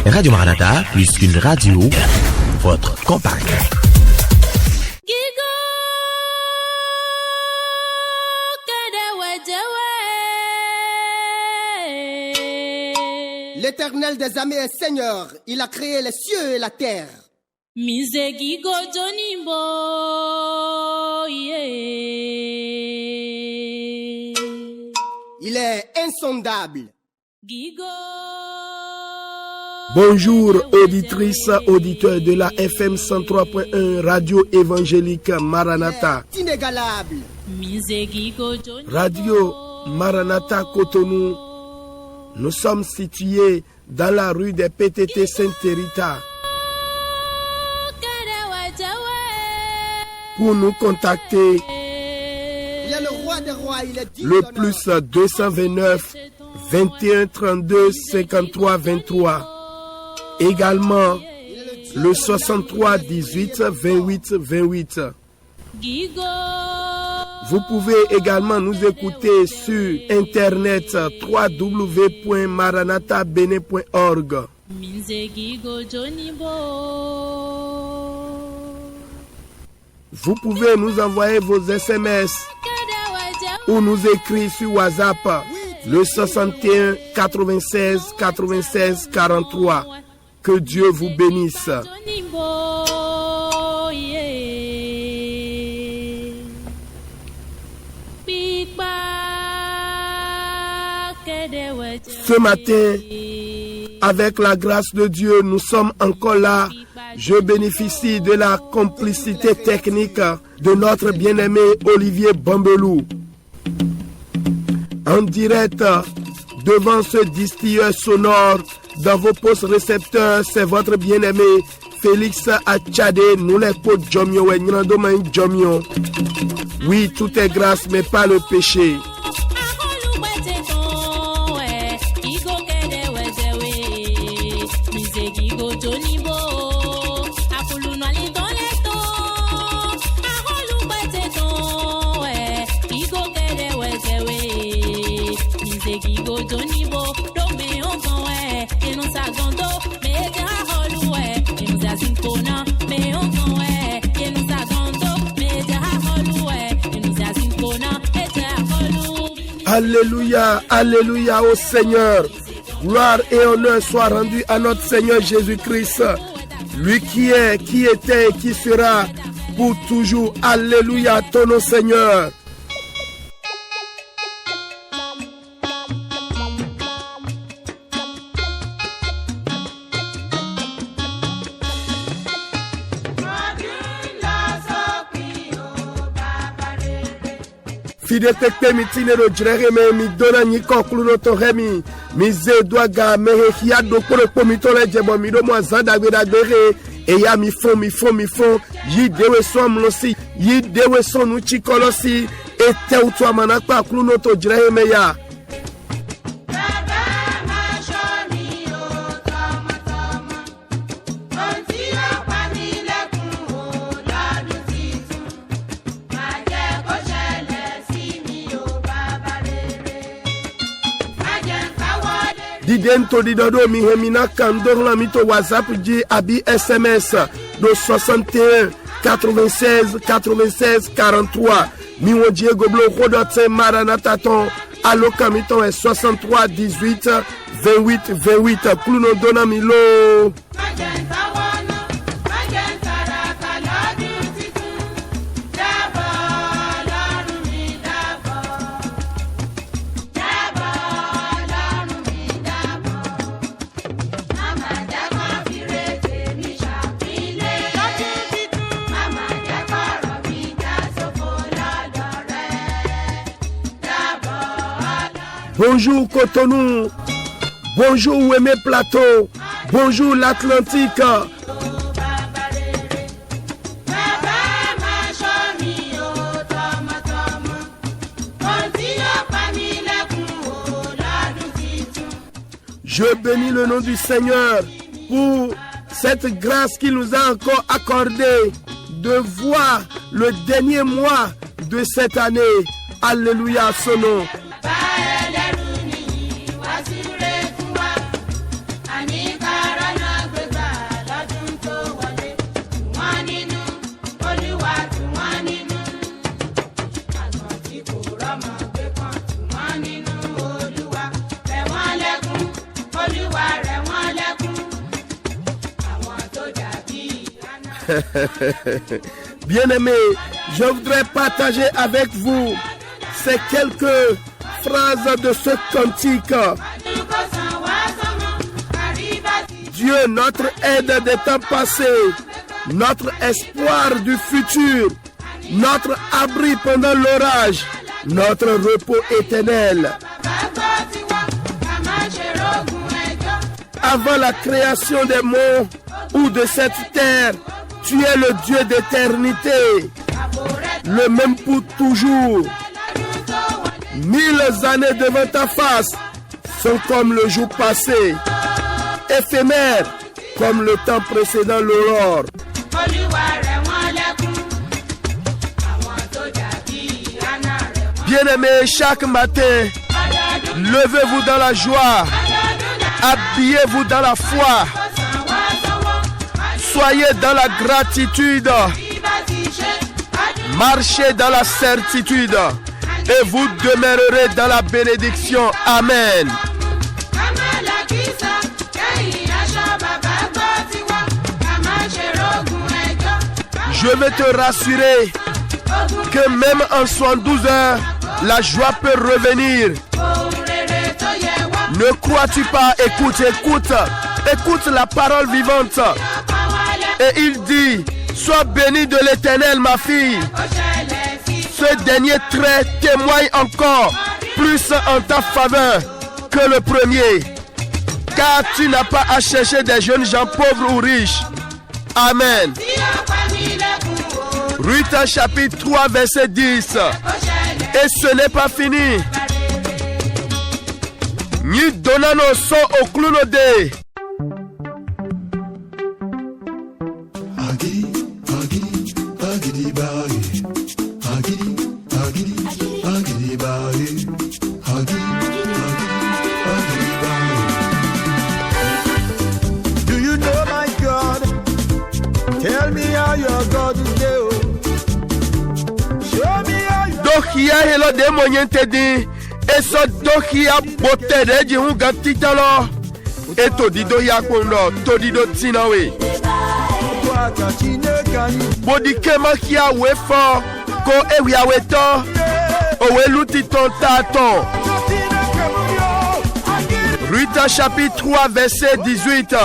Radio Maranatha, plus qu'une radio, votre compagne. L'Éternel des armées est Seigneur, il a créé les cieux et la terre. Il est insondable. Bonjour auditrices, auditeurs de la FM 103.1 Radio Évangélique Maranatha. Inégalable. Radio Maranatha Cotonou. Nous sommes situés dans la rue des PTT Sainte-Rita. Pour nous contacter, le plus 229 21 32 53 23. Également, le 63 18 28 28. Vous pouvez également nous écouter sur internet www.maranathabene.org. Vous pouvez nous envoyer vos SMS ou nous écrire sur WhatsApp le 61 96 96 43. Que Dieu vous bénisse. Ce matin, avec la grâce de Dieu, nous sommes encore là. Je bénéficie de la complicité technique de notre bien-aimé Olivier Bambelou. En direct, devant ce distilleur sonore, dans vos postes récepteurs, c'est votre bien-aimé Félix Achade, nous les potes Jomio et Nrandomain Jomio. Oui, tout est grâce, mais pas le péché. Alléluia, alléluia au Seigneur. Gloire et honneur soient rendus à notre Seigneur Jésus-Christ. Lui qui est, qui était et qui sera pour toujours. Alléluia, ton nom Seigneur. Détecté mitinero dreme mi dona ni conclure to remi mi zedwa ga me hia do poro pomito le jebo mi do mo zanda gbe dagbere e ya mi fon yi dewe so mlosi yi dewe so nu chikolosi e te utu amana pa kluno to dreme ya. Didento didodo mi hemina kandor la mito WhatsApp di abi SMS do 61 96 96 43 mi wo Diego Blo Rodote Maranatha ton allo kamito est 63 18 28 28 plus no dona mi lo. Bonjour Cotonou, bonjour Ouémé Plateau, bonjour l'Atlantique. Je bénis le nom du Seigneur pour cette grâce qu'il nous a encore accordée de voir le dernier mois de cette année. Alléluia, son nom. Bien-aimés, je voudrais partager avec vous ces quelques phrases de ce cantique. Dieu, notre aide des temps passés, notre espoir du futur, notre abri pendant l'orage, notre repos éternel. Avant la création des monts ou de cette terre, tu es le Dieu d'éternité, le même pour toujours. 1000 années devant ta face sont comme le jour passé, éphémères comme le temps précédent l'aurore. Bien-aimés, chaque matin, levez-vous dans la joie, habillez-vous dans la foi, soyez dans la gratitude, marchez dans la certitude et vous demeurerez dans la bénédiction. Amen. Je vais te rassurer que même en 72 heures, la joie peut revenir. Ne crois-tu pas? Écoute la parole vivante. Et il dit, sois bénie de l'Éternel, ma fille. Ce dernier trait témoigne encore plus en ta faveur que le premier. Car tu n'as pas à chercher des jeunes gens pauvres ou riches. Amen. Ruth chapitre 3 verset 10. Et ce n'est pas fini. Ni donnano so oklunode. Do you know my God? Tell me how your God is there. Show me how your Dokia hello demonyen te di. Eso dokia bote reji hunga titalo. Eto dido ya kondo, to dido tinawe. Bodi kema kia wefo, ko ewi aweto, owe luti ton taton. Ruth chapitre 3 verset 18.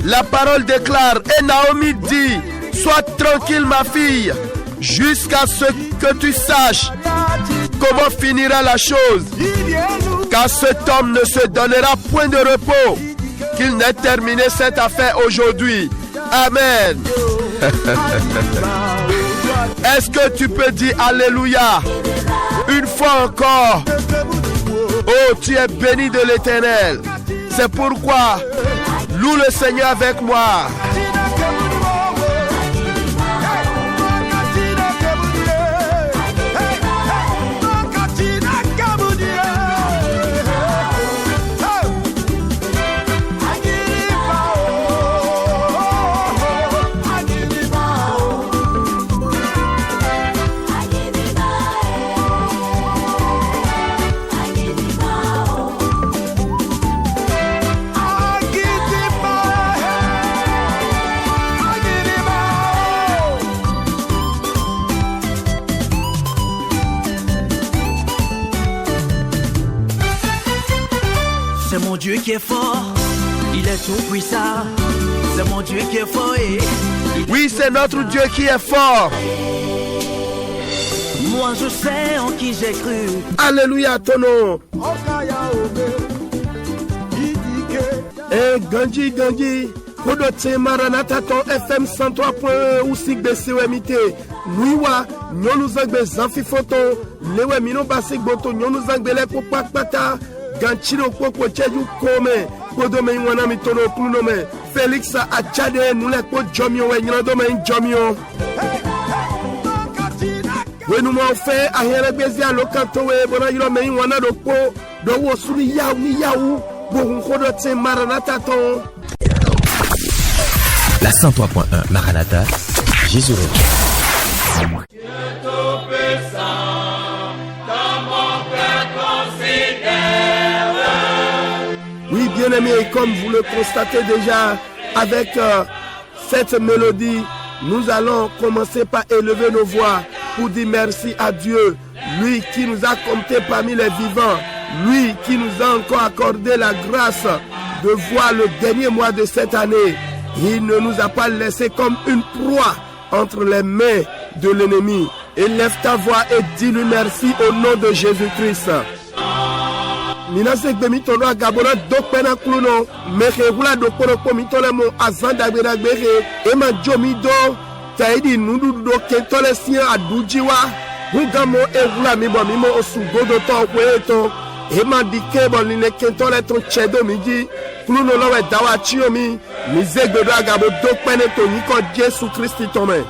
La parole déclare, et Naomi dit, sois tranquille ma fille, jusqu'à ce que tu saches comment finira la chose. Car cet homme ne se donnera point de repos, qu'il n'ait terminé cette affaire aujourd'hui. Amen. Est-ce que tu peux dire Alléluia une fois encore? Oh, tu es béni de l'Éternel. C'est pourquoi loue le Seigneur avec moi. C'est mon Dieu qui est fort, il est tout puissant. C'est mon Dieu qui est fort. Oui, c'est notre Dieu qui est fort. Moi je sais en qui j'ai cru. Alléluia ton nom. Eh, Ganji, Kodote Maranatha ton FM 103.1 ou Sig BCOMT. Nuiwa, nous zangbe Zanfifoton, Lewe Mino Basik Boto, nous zangbe Leko Pakpata. Ganchiro Koko Cheju Kome, Kodome Wana Mitono Kunome, Félix Achade, Nuleko Jomio, et Nradome Jomio. We nous m'en fait à Hérebézia, le cantoé, Bonayro Mei Wana Doko, Dowo Suri Yao, Niyaou, Bohunkodote Maranatha ton. La 103.1 Maranatha, Jésus revient. Oui, bien-aimés, comme vous le constatez déjà avec cette mélodie, nous allons commencer par élever nos voix pour dire merci à Dieu, lui qui nous a comptés parmi les vivants, lui qui nous a encore accordé la grâce de voir le dernier mois de cette année. Il ne nous a pas laissé comme une proie entre les mains de l'ennemi. Élève ta voix et dis-lui merci au nom de Jésus-Christ. Minase gbemi tono agabona dokpena kluno mehe hula dokporo komitole mo azanda gbera gbere ema jomi do taidi nudu do kentole sian adujiwa hugamo e hula mi bo mimo osugodo to kweto ema dike bo line kentole ton chedo miji kluno lowe dawa chiomi mizegbedo agabo dokpene to niko Jesu Christi tome.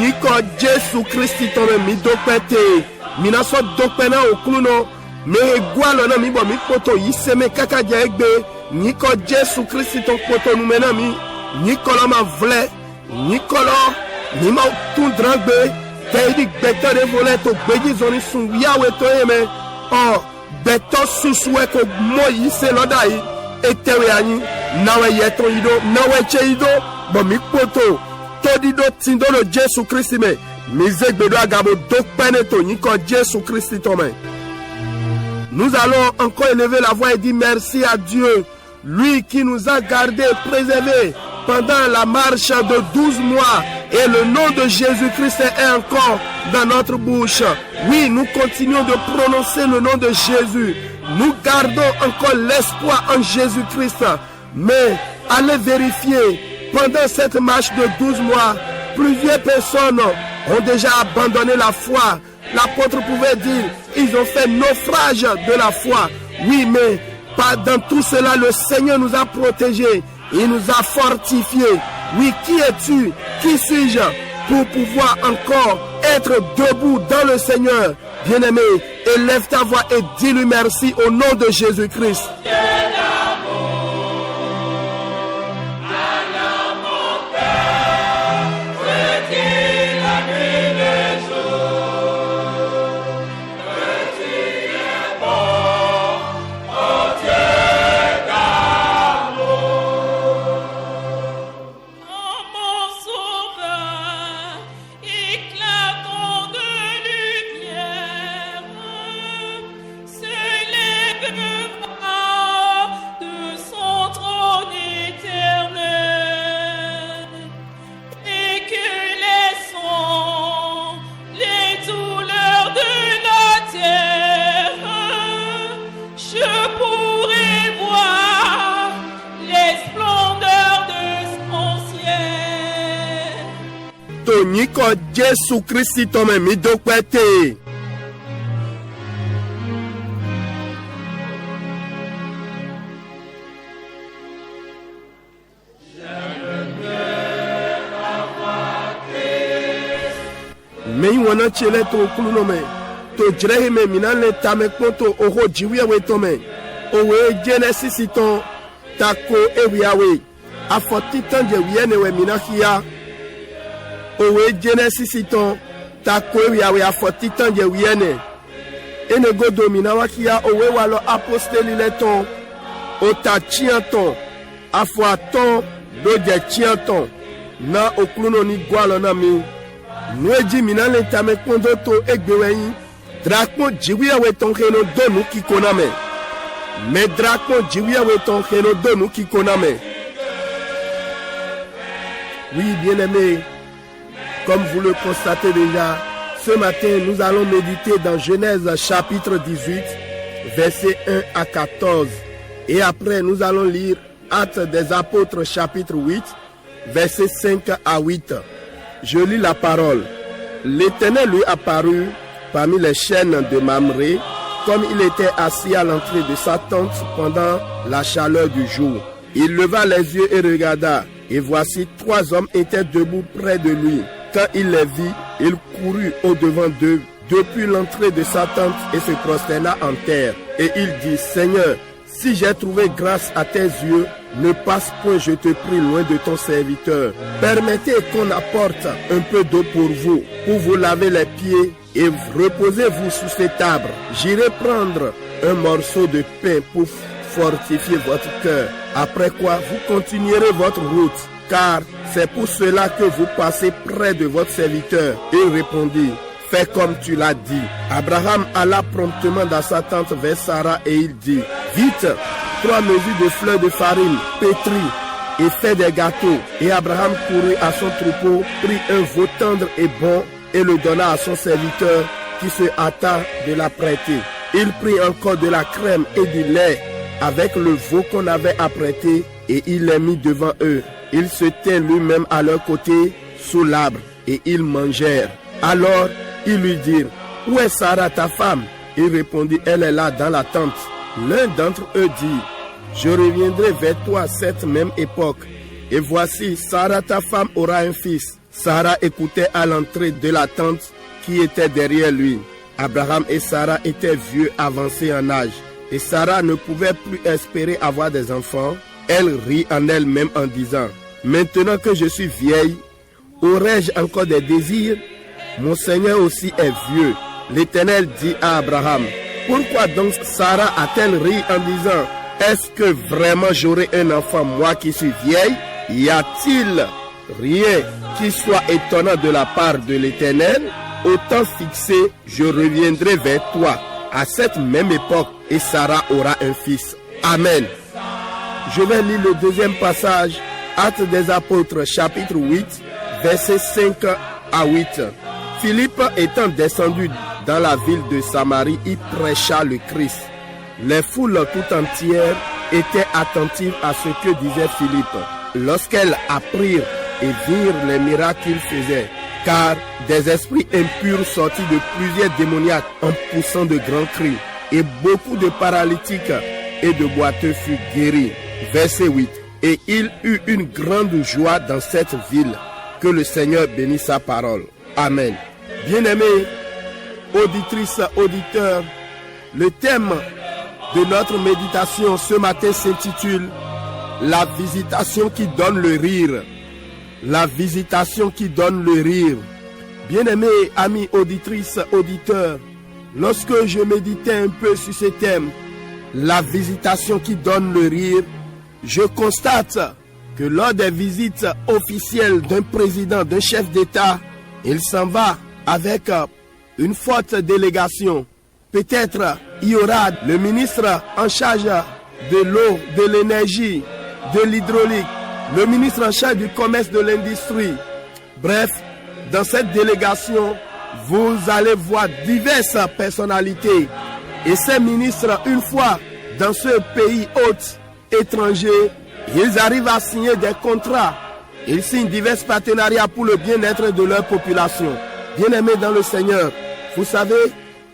Niko Jesu Christi tome mi dokpete minaso dokpena okluno me gwalo na mi bo mi poto yiseme kaka jegbe Niko Jesu Christi ton poto nou mena mi Nikolo ma vle Nikolo ni ma tundragbe teidi beto de vole to beji zoni sun yawe to yeme oh beto suswe ko mo yise lodai etewe ani nawe yeto ido nawe che ido bo mi poto Todido tindolo Jésus Christ me mizegbedo agabo dokpeneto niko Jésus Christ tome. Nous allons encore élever la voix et dire merci à Dieu, lui qui nous a gardés, préservés pendant la marche de 12 mois et le nom de Jésus-Christ est encore dans notre bouche. Oui, nous continuons de prononcer le nom de Jésus. Nous gardons encore l'espoir en Jésus-Christ. Mais allez vérifier. Pendant cette marche de 12 mois, plusieurs personnes ont déjà abandonné la foi. L'apôtre pouvait dire, ils ont fait naufrage de la foi. Oui, mais dans tout cela, le Seigneur nous a protégés. Il nous a fortifiés. Oui, qui es-tu? Qui suis-je pour pouvoir encore être debout dans le Seigneur? Bien-aimé, élève ta voix et dis-lui merci au nom de Jésus-Christ. Niko Jesu Christi tome mi dokpete. Me wana chele to kuluno me to jrehe me minale tame konto oho jiwe we tome owe Genesis ton tako ewiawe afoti tanje wiene we minakia owe Genesis ton tako ewiawe afoti tanje wiene enego domina wakia owe walo aposteli le ton ota chianton afwa ton do je chianton na okuluno ni gwalo na mi Nueji minale tame kondo to egbeweyi Drakmo jiwia weton heno donu kikoname Me drakmo jiwia weton heno donu kikoname. Oui, bien-aimés, comme vous le constatez déjà, ce matin nous allons méditer dans Genèse chapitre 18 versets 1 à 14 et après nous allons lire Actes des apôtres chapitre 8 versets 5 à 8. Je lis la parole. L'Éternel lui apparut parmi les chênes de Mamré, comme il était assis à l'entrée de sa tente pendant la chaleur du jour. Il leva les yeux et regarda, Et voici 3 hommes étaient debout près de lui. Quand il les vit, il courut au-devant d'eux depuis l'entrée de sa tente et se prosterna en terre. Et il dit, Seigneur, si j'ai trouvé grâce à tes yeux, ne passe point, je te prie, loin de ton serviteur. Permettez qu'on apporte un peu d'eau pour vous laver les pieds et reposez-vous sous cet arbre. J'irai prendre un morceau de pain pour fortifier votre cœur. Après quoi, vous continuerez votre route, car c'est pour cela que vous passez près de votre serviteur. Il répondit, fais comme tu l'as dit. Abraham alla promptement dans sa tente vers Sarah et il dit, vite, 3 mesures de fleurs de farine pétries et fait des gâteaux. Et Abraham courut à son troupeau, prit un veau tendre et bon et le donna à son serviteur qui se hâta de la prêter. Il prit encore de la crème et du lait avec le veau qu'on avait apprêté et il les mit devant eux. Il se tint lui-même à leur côté sous l'arbre et ils mangèrent. Alors ils lui dirent, où est Sarah ta femme? Il répondit, elle est là dans la tente. L'un d'entre eux dit, je reviendrai vers toi à cette même époque. Et voici, Sarah ta femme aura un fils. Sarah écoutait à l'entrée de la tente qui était derrière lui. Abraham et Sarah étaient vieux avancés en âge. Et Sarah ne pouvait plus espérer avoir des enfants. Elle rit en elle-même en disant, maintenant que je suis vieille, aurais-je encore des désirs? Mon Seigneur aussi est vieux. L'Éternel dit à Abraham, pourquoi donc Sarah a-t-elle ri en disant, est-ce que vraiment j'aurai un enfant moi qui suis vieille? Y a-t-il rien qui soit étonnant de la part de l'Éternel? Au temps fixé, je reviendrai vers toi à cette même époque et Sarah aura un fils. Amen. Je vais lire le deuxième passage, Actes des Apôtres, chapitre 8, versets 5 à 8. Philippe étant descendu dans la ville de Samarie, il prêcha le Christ. Les foules tout entières étaient attentives à ce que disait Philippe, lorsqu'elles apprirent et virent les miracles qu'il faisait. Car des esprits impurs sortis de plusieurs démoniaques en poussant de grands cris, et beaucoup de paralytiques et de boiteux furent guéris. Verset 8. Et il eut une grande joie dans cette ville. Que le Seigneur bénisse sa parole. Amen. Bien-aimés, auditrices, auditeurs, le thème de notre méditation ce matin s'intitule « La visitation qui donne le rire ». La visitation qui donne le rire. Bien-aimés, amis auditrices, auditeurs, lorsque je méditais un peu sur ce thème, la visitation qui donne le rire, je constate que lors des visites officielles d'un président, d'un chef d'État, il s'en va avec une forte délégation. Peut-être il y aura le ministre en charge de l'eau, de l'énergie, de l'hydraulique, le ministre en charge du commerce, de l'industrie. Bref, dans cette délégation, vous allez voir diverses personnalités. Et ces ministres, une fois dans ce pays hôte étranger, ils arrivent à signer des contrats. Ils signent divers partenariats pour le bien-être de leur population. Bien-aimés dans le Seigneur, vous savez,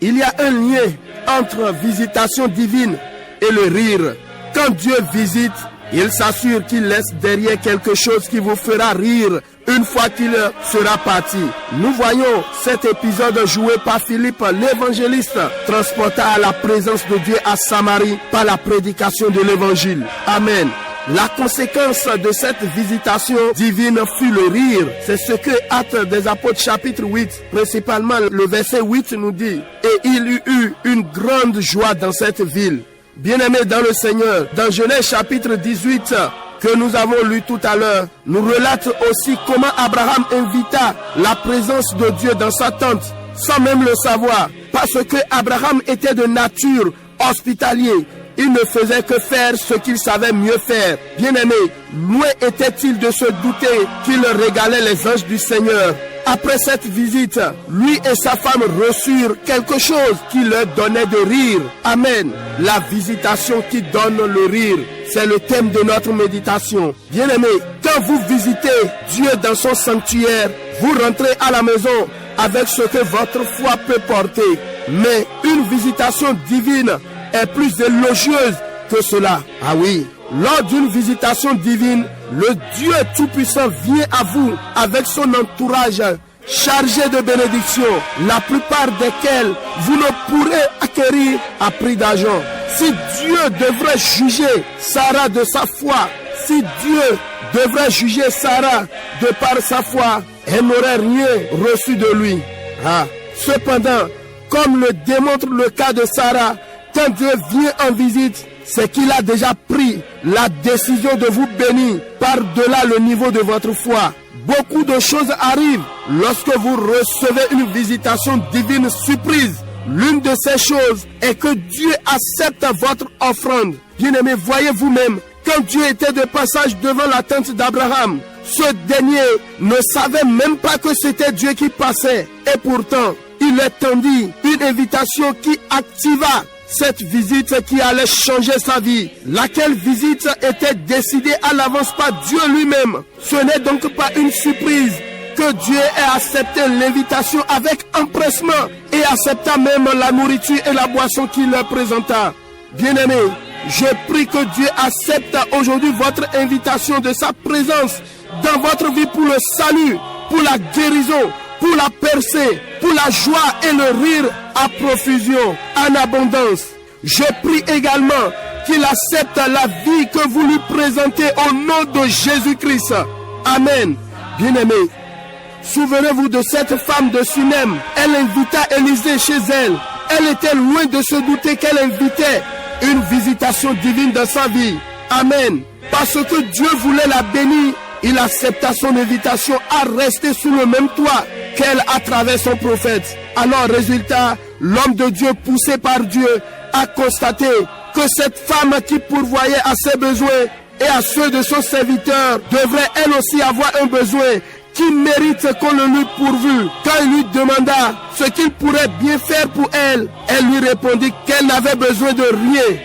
il y a un lien entre visitation divine et le rire. Quand Dieu visite, il s'assure qu'il laisse derrière quelque chose qui vous fera rire une fois qu'il sera parti. Nous voyons cet épisode joué par Philippe, l'évangéliste, transporté à la présence de Dieu à Samarie par la prédication de l'évangile. Amen. La conséquence de cette visitation divine fut le rire. C'est ce que Actes des Apôtres chapitre 8, principalement le verset 8 nous dit. Et il y eut une grande joie dans cette ville. Bien-aimés dans le Seigneur, dans Genèse chapitre 18, que nous avons lu tout à l'heure, nous relate aussi comment Abraham invita la présence de Dieu dans sa tente, sans même le savoir, parce que Abraham était de nature hospitalier. Il ne faisait que faire ce qu'il savait mieux faire. Bien-aimé, loin était-il de se douter qu'il régalait les anges du Seigneur. Après cette visite, lui et sa femme reçurent quelque chose qui leur donnait de rire. Amen. La visitation qui donne le rire. C'est le thème de notre méditation. Bien-aimé, quand vous visitez Dieu dans son sanctuaire, vous rentrez à la maison avec ce que votre foi peut porter. Mais une visitation divine est plus élogieuse que cela. Ah oui, lors d'une visitation divine, le Dieu Tout-Puissant vient à vous avec son entourage chargé de bénédictions, la plupart desquelles vous ne pourrez acquérir à prix d'argent. Si Dieu devrait juger Sarah de sa foi, si Dieu devrait juger Sarah de par sa foi, elle n'aurait rien reçu de lui. Cependant, comme le démontre le cas de Sarah, quand Dieu vient en visite, c'est qu'il a déjà pris la décision de vous bénir par-delà le niveau de votre foi. Beaucoup de choses arrivent lorsque vous recevez une visitation divine surprise. L'une de ces choses est que Dieu accepte votre offrande. Bien-aimés, voyez vous-même, quand Dieu était de passage devant la tente d'Abraham, ce dernier ne savait même pas que c'était Dieu qui passait. Et pourtant, il lui tendit une invitation qui activa cette visite qui allait changer sa vie. Laquelle visite était décidée à l'avance par Dieu lui-même. Ce n'est donc pas une surprise que Dieu ait accepté l'invitation avec empressement et accepta même la nourriture et la boisson qu'il leur présenta. Bien-aimés, je prie que Dieu accepte aujourd'hui votre invitation de sa présence dans votre vie pour le salut, pour la guérison, pour la percée, pour la joie et le rire à profusion, en abondance. Je prie également qu'il accepte la vie que vous lui présentez au nom de Jésus-Christ. Amen. Bien-aimés, souvenez-vous de cette femme de Sunem. Elle invita Élisée chez elle. Elle était loin de se douter qu'elle invitait une visitation divine dans sa vie. Amen. Parce que Dieu voulait la bénir, il accepta son invitation à rester sous le même toit qu'elle à travers son prophète. Alors, résultat, l'homme de Dieu poussé par Dieu a constaté que cette femme qui pourvoyait à ses besoins et à ceux de son serviteur devrait elle aussi avoir un besoin qui mérite qu'on le lui pourvu. Quand il lui demanda ce qu'il pourrait bien faire pour elle, elle lui répondit qu'elle n'avait besoin de rien.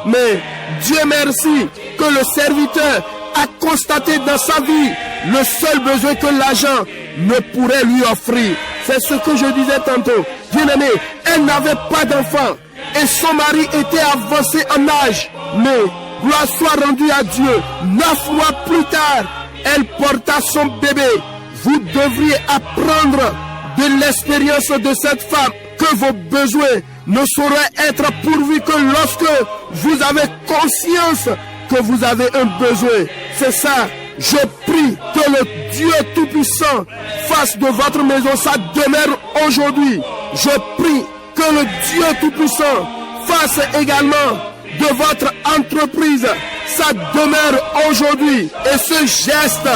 Mais Dieu merci que le serviteur a constaté dans sa vie le seul besoin que l'argent ne pourrait lui offrir. C'est ce que je disais tantôt. Bien-aimé, elle n'avait pas d'enfant et son mari était avancé en âge. Mais gloire soit rendue à Dieu. 9 mois plus tard, elle porta son bébé. Vous devriez apprendre de l'expérience de cette femme que vos besoins ne sauraient être pourvus que lorsque vous avez conscience que vous avez un besoin. C'est ça. Je prie que le Dieu Tout-Puissant fasse de votre maison sa demeure aujourd'hui. Je prie que le Dieu Tout-Puissant fasse également de votre entreprise sa demeure aujourd'hui. Et ce geste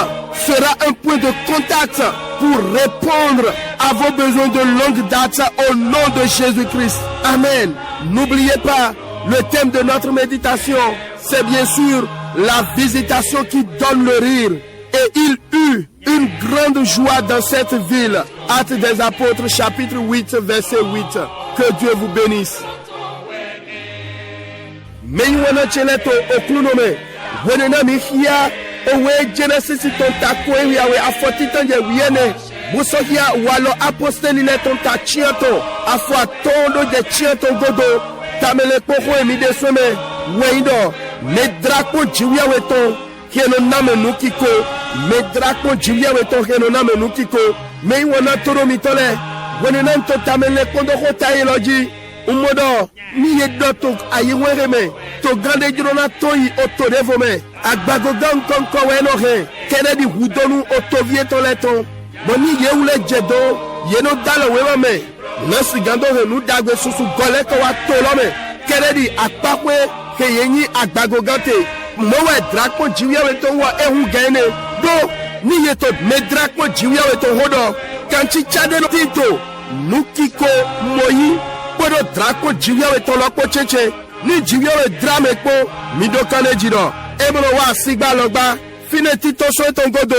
sera un point de contact pour répondre à vos besoins de longue date au nom de Jésus-Christ. Amen. N'oubliez pas, le thème de notre méditation, c'est bien sûr la visitation qui donne le rire. Et il eut une grande joie dans cette ville. Actes des Apôtres, chapitre 8, verset 8. Que Dieu vous bénisse. Menywana cheleto okunome. Wenena mihia owe Genesis ton takwe yawe afotitanje wiene. Busohia walo apostoli le ton ta chiato. Afwa tondo de chiato godo. Tamele koko emide some. Weido. Medrako jiwia weton. Kieno name nukiko. Medrako jiwia weton kieno name nukiko. Menywana toro mitole. Wenena to tamele kondo hota eloji. Umodo ni yedoto ayiwereme to gande jirona toyi otorevome agbago gan konko wenohe kenedi hudonu otovie toleton boni yeule jedo yeno dalo wewame nasi gando he nu dagwe susu gole ko wa tolome kenedi apakwe ke yenyi agbago gante mowe drakpo jiwiawe to wa ehu gene do ni yeto medrakpo jiwiawe to hodo kanchi chade no tito nukiko moyi Podo drako jiwiawe tolokpo cheche ni jiwiawe drame po midokane jiro ebolo wa sigba logba fine tito so etongodo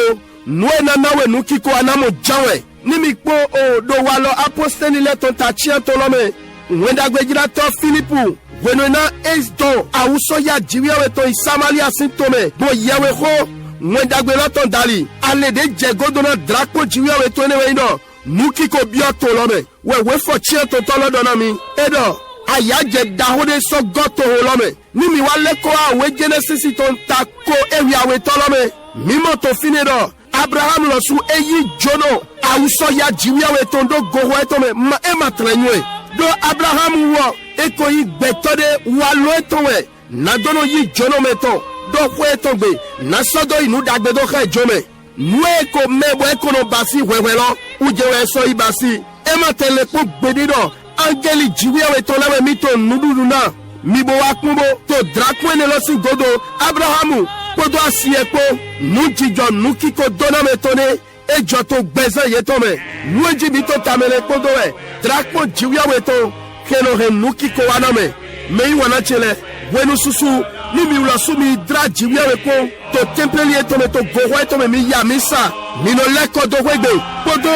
nwe na nawe nukiko anamo jawe ni mikpo o do walo aposteni le ton tachia tolome wenda gwejira to Filipu wenona esdo awuso ya jiwiawe to Samaria sintome bo yawe ho wenda gwelo ton dali ale de jegodo na drako jiwiawe to ne weino Nukiko bio tolome we fo chia to tolo donami edo ayaje dahode so goto holome nimi wale ko awe Genesis ton tako ewi awe tolome mimo to finedo Abraham lo su eyi jono awuso ya jiwi awe tondo goho etome ma ema trenwe do Abraham wo eko yi gbetode walo etonwe na dono yi jono meton do kwe tongbe na sodo inu dagbe do khe jome nwe ko mebo eko no basi wewelo ujewe so ibasi ema tele po gbedido angeli jiwi awe tolewe mito nududu na mibo wakumbo to drakwene lo si godo Abrahamu podo asiepo nujijo nukiko dona metone ejo to gbeza yetome nuji bito tamele podo e drakpo jiwi awe to keno he nukiko waname mei wanachele wenu susu nimi ulasumi dra jiwi awe ko to templeli etome to goho etome mi yamisa mino leko do wegbe podo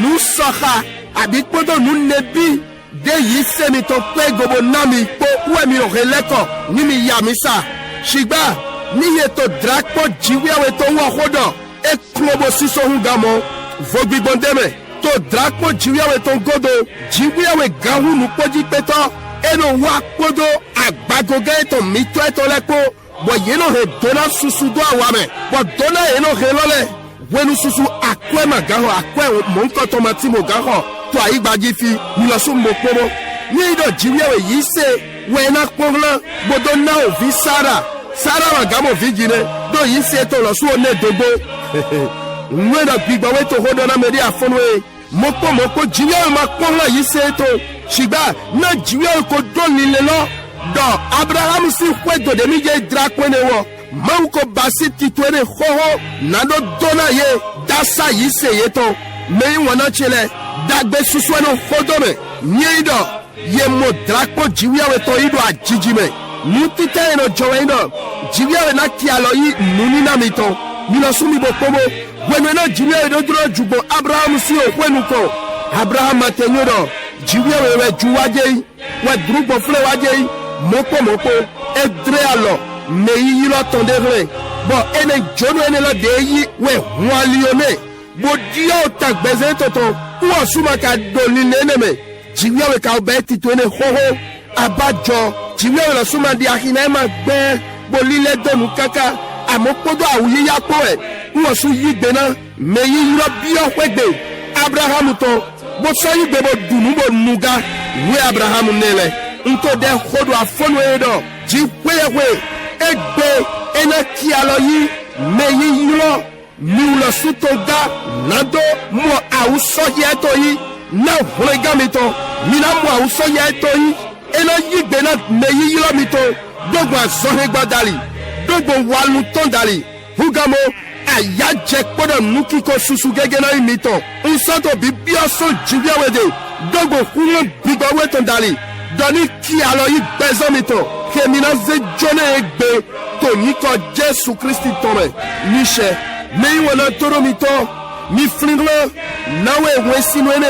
nusoha abi podo nunebi de yise mi to pe gobo nami po uwe mi oreleko nimi yamisa shigba niye to drakpo jiwi awe to wo hodo e klobo siso hungamo vogbi bondeme to drakpo jiwi awe to godo jiwi awe gahu nupoji peto eno wa podo agbagoge to mito eto lepo bo yeno he dona susu do awame bo dona eno he lole wenu susu akwe magaho akwe monko tomati mo gaho to aigbaji fi nilosu mo pomo ni do jiwi awe yise wena pongla bodo na ovi Sara magamo vigine do yise to lo su one dogbo nwe na gbigba we to hodo na meri afonwe mopo jiwi awe ma pongla yise to shigba na jiwi awe ko do nile lo do Abraham si kwedo de mi je drakwe ne wo mauko basi titwene hoho na do dona ye dasa yise ye to mei wana chele dagbe susweno hodome nyeido ye mo drakpo jiwi awe to ido ajijime nutite eno joweino jiwi awe na kialo yi nuni na mito nilo sumi bo pomo wenu na jiwi awe do duro jubo Abraham si o kwenu ko Abraham matenyodo jiwi awe we juwaje we drubo fle waje mopo edre alo meyi yilo tondere bo ene jono ene la de yi we walione bo dio tagbeze toto wo suma ka doli neneme jiwi awe ka obeti to ene hoho abajo jiwi awe la suma di ahina ma gbe bo lile donu kaka amopodo awuyi yapo e wo su yigbe na meyi yilo bio kwegbe Abraham to bo so yigbe bo dunu bo nuga we Abraham nele nto de hodo afonu edo ji kwewe egbe ena kialo yi meyi yilo miula sutoga nado mo auso yeto yi na holega mito mina mo auso yeto yi ena yigbe na meyi yilo mito dogwa zohegba dali dogbo walu tondali hugamo ayaje podo nukiko susu gege na mito unsoto bibia so jiwiawede dogbo huno bigwa tondali doni kialo yi bezomito kemina ze jone egbe to niko Jesu Christi tome nishe mei wana toro mito mi flinglo nawe wesinwene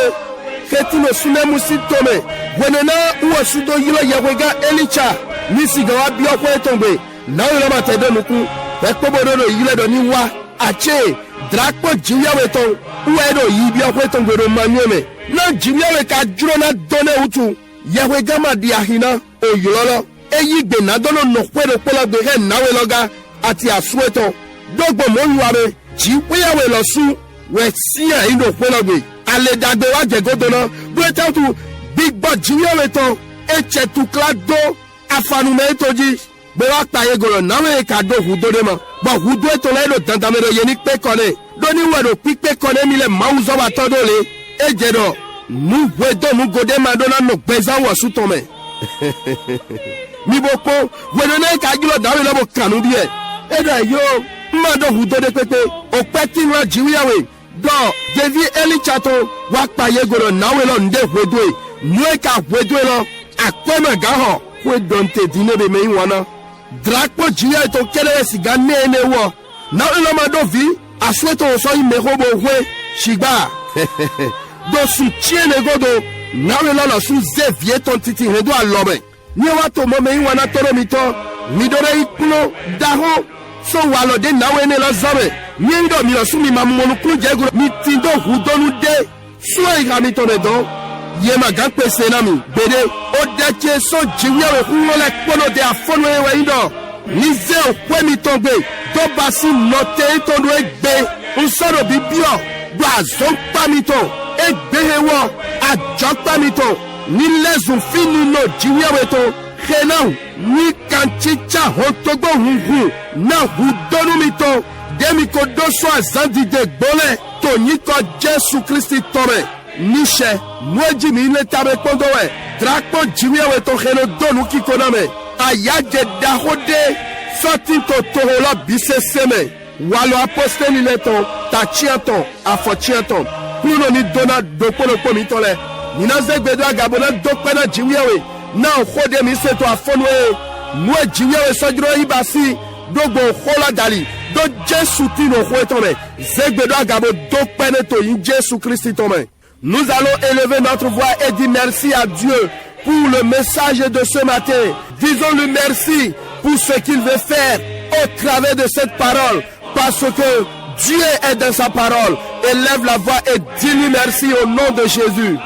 ketino sunemu sitome wenena uwa sudo yilo yawega Elicha nisiga wabio kwe tongbe nawe lama tede nuku ekpobodono yile do ni wa ache drakpo jiwiawe ton uwa edo yibio kwe tongbe do manyeme na jiwiawe ka juro na done utu yawega ma di ahina oyololo eyi gbe na dono no kwero pola gbe he nawe loga ati asueto dogbo mo yuare jiwiawe lo su we sia indo pola gbe ale dagbe wa jegodo na breta tu big bad jiwiawe ton eche tu klado afanu me toji be wa paye goro nawe ka do hudode ma ba hudo to le do dandamero ye ni pe kone do ni wedo pipe kone mi le mauzo wa todo le ejedo nu wedo nu gode ma do na no beza wo su to me mi boko wedo na ka jilo dawe lo bo kanu bi e eda yo ma do hudode pepe o pe tin wa jiwiawe do devi Elicha to wa paye goro nawe lo nde wedo e nu e ka wedo lo akpema gaho we donte dinebe me wana drakpo jiya to kele siga nene wo na ilo madovi asweto so ime hobo hwe shigba do su chiene godo na ilo la su ze vieton titi redo alobe ni wa to mo me wana toro mito mi dore ikulo daho so walo de na we ne la zabe ni ndo mi so mi mamonu ku jego mi tindo hudonu de so e ga mi to ne do yema gakpe senami bede odeke so jiwe hunole kono de afono we indo nize okwemi tongbe do basi note tondo egbe usoro bibio gba zonpa mito egbe hewo ajokpa mito ni lezun fini no jiwe to Kenan ni kanchicha hotogo hunhu na hudonu mito demiko doso azandi de gbole to niko Jesu Kristi tome nishe mweji mi ile tabe kondowe drakpo jiwe to kheno donu kikoname ayaje dahode soti to tohola bise seme walo apostoli leton ta chiaton afo chiaton kuno ni dona dopolo pomitole ninaze gbedo agabona dokpena jiwe na khode mi seto afonwe mwe jiwe sojro ibasi dogbo khola dali do Jesu tino khotome zegbedo agabo dokpene to yin Jesu Christi tome. Nous allons élever notre voix et dire merci à Dieu pour le message de ce matin. Disons-lui merci pour ce qu'il veut faire au travers de cette parole, parce que Dieu est dans sa parole. Élève la voix et dis-lui merci au nom de Jésus.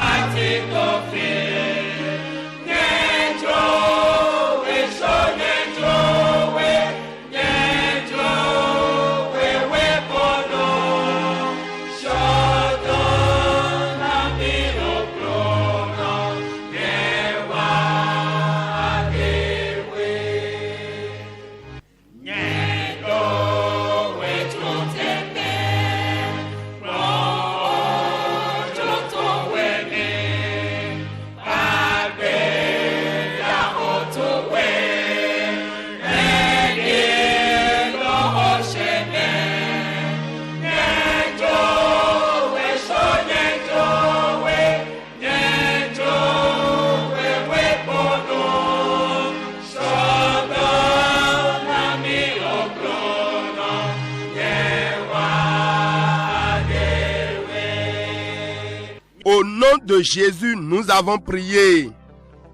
Au nom de Jésus, nous avons prié.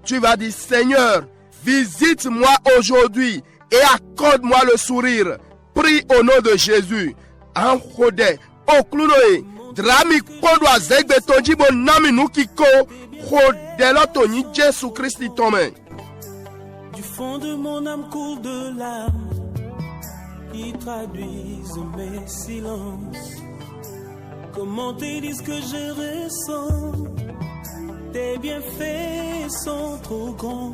Tu vas dire, Seigneur, visite-moi aujourd'hui et accorde-moi le sourire. Prie au nom de Jésus. Anjode, oklunoe, drami kondo azegbe tonji bo nami nukiko, chodelo toni Jésus Christ tome. Du fond de mon âme coule de larmes qui traduisent mes silences. Comment te dire ce que je ressens? Tes bienfaits sont trop grands.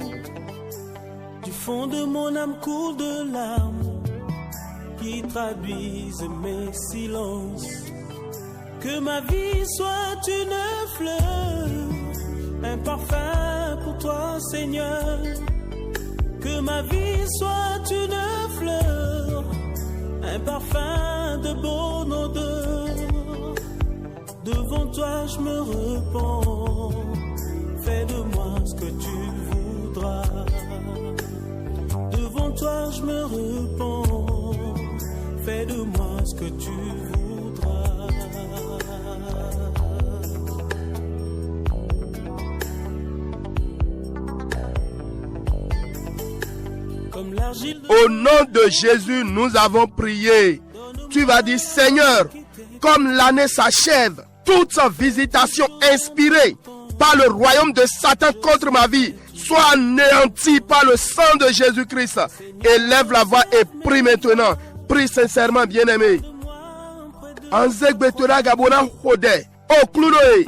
Du fond de mon âme coule de larmes qui traduisent mes silences. Que ma vie soit une fleur, un parfum pour toi, Seigneur. Que ma vie soit une fleur, un parfum de bon odeur. Devant toi je me repens, fais de moi ce que tu voudras. Devant toi je me repens, fais de moi ce que tu voudras. Comme l'argile. Au nom de Jésus, nous avons prié. Tu vas dire, Seigneur, comme l'année s'achève, toute visitation inspirée par le royaume de Satan contre ma vie soit anéantie par le sang de Jésus-Christ. Élève la voix et prie maintenant. Prie sincèrement, bien-aimé. Anzek betora gabona hode. Oklunoe.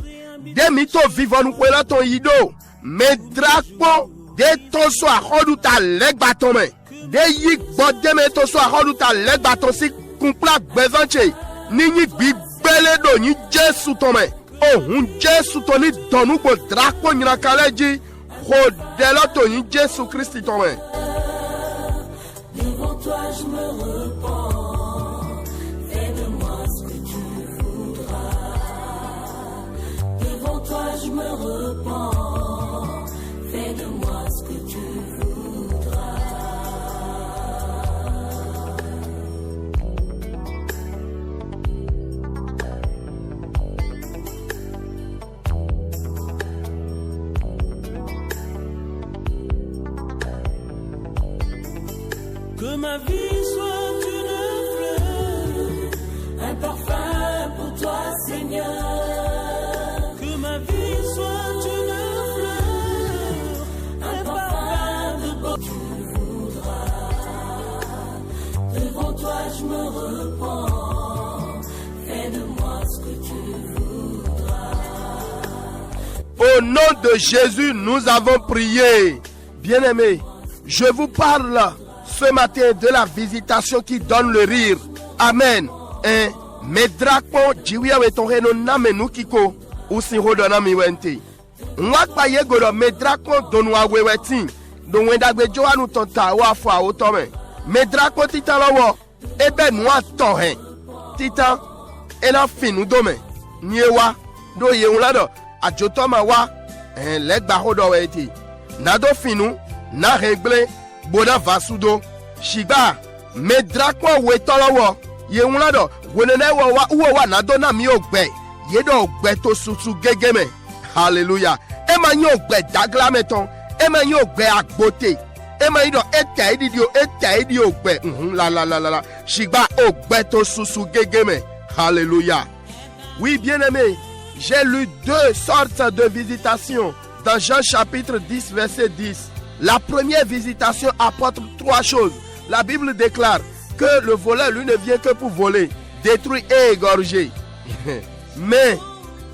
Demito vivon kwela ton yido. Medrakpo de toso a hodu ta leg batome. De yik bodeme toso a hodu ta leg baton si kumplak bezanche. Nini bi beledo ni Jesu tome. Oh, un Jesu toni donu ko drako nyina kaleji. Hodelo to ni Jesu Christi tome. Devant toi je me repens, fais de moi ce que tu voudras. Devant toi je me repens, fais de moi ce que tu voudras. Que ma vie soit une fleur, un parfum pour toi, Seigneur. Que ma vie soit une toi je me repens. Fais de moi ce que tu voudras. Au nom de Jésus, nous avons prié. Bien-aimés, je vous parle ce matin de la visitation qui donne le rire. Amen. Medrakpo jiwia wetoreno namenu kiko usihodo na miwenti. Mwakpa yegoro medrakpo donwa weweti. Don wendagbe joanu tonta wa fwa otome. Medrakpo titan lowo ebe nwa tohen. Titan ena finu dome. Nyewa do yeunlado ajotoma wa legba hodo weti. Nado finu na regle boda vasudo shiba medrakpo wetolowo yeunlado wenene wa uwo wa nado na mi ogbe yedo ogbe to susu gegeme. Hallelujah. Ema nyo ogbe dagla meton ema nyo ogbe agbote ema ido eta idi ogbe la shiba ogbe to susu gegeme. Hallelujah. Oui, bien-aimé, j'ai lu deux sortes de visitations dans Jean chapitre 10 verset 10. La première visitation apporte trois choses. La Bible déclare que le voleur, lui, ne vient que pour voler, détruire et égorger. Mais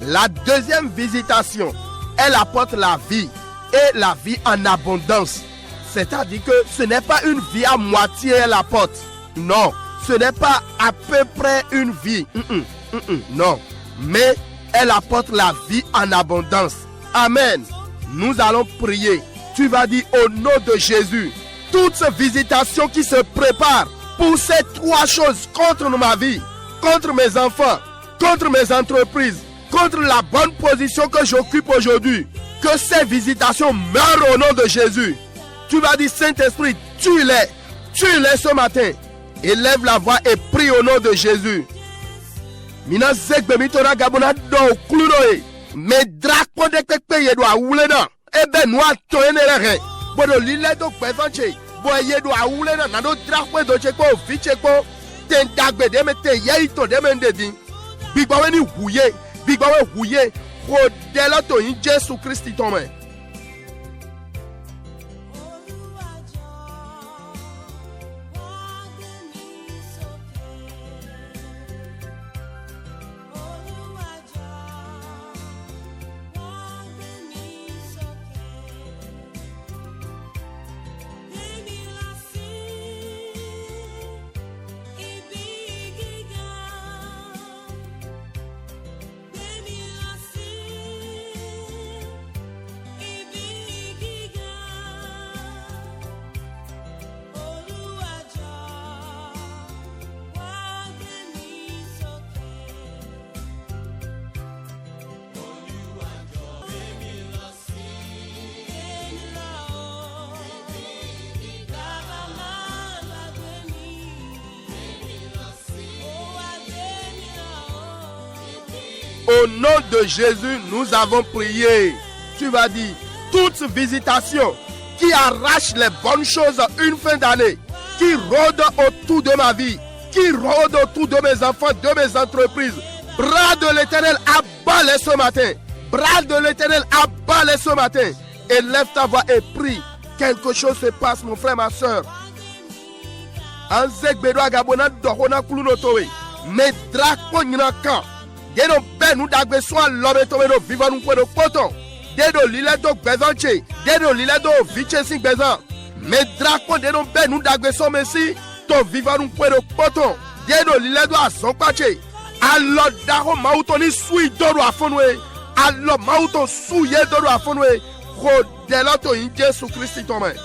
la deuxième visitation, elle apporte la vie et la vie en abondance. C'est-à-dire que ce n'est pas une vie à moitié elle apporte. Non, ce n'est pas à peu près une vie. Non, mais elle apporte la vie en abondance. Amen. Nous allons prier. Tu vas dire au nom de Jésus, toute cette visitation qui se prépare pour ces trois choses contre ma vie, contre mes enfants, contre mes entreprises, contre la bonne position que j'occupe aujourd'hui, que ces visitations meurent au nom de Jésus. Tu vas dire, Saint-Esprit, tue-les ce matin. Élève la voix et prie au nom de Jésus. Mina zekbe mitora gabona do klunoe. Me drakpo de kekpe yedo awulena. Ebe noa to enere. Bodo lile do kwevanche. Bo yedo awulena na do drakpo do chekpo fichekpo. Ten dagbe de me te yeito de me ndedi. Bigbawe ni huye. Bigbawe huye. Rodela to in Jésus Christ tome. Au nom de Jésus, nous avons prié. Tu vas dire, toute visitation qui arrache les bonnes choses une fin d'année, qui rôde autour de ma vie, qui rôde autour de mes enfants, de mes entreprises, bras de l'Éternel, abat-les ce matin. Bras de l'Éternel, abat-les ce matin. Et lève ta voix et prie. Quelque chose se passe, mon frère, ma soeur. Anzek bedwa gabona dohona kulunotowe. Medrakpo nyinakan. Dedo ben nou dagbe soa lobe tome do viva nou kwe do poton. Dedo lile do bezanche. Dedo lile do viche sing bezan. Medrakpo dedo ben nou dagbe so mesi. To viva nou kwe do poton. Dedo lile do ason pache. Alo daho mautoni sui dodo afonwe. Alo mauton suye dodo afonwe. Rodela to in Jésus Christ tome.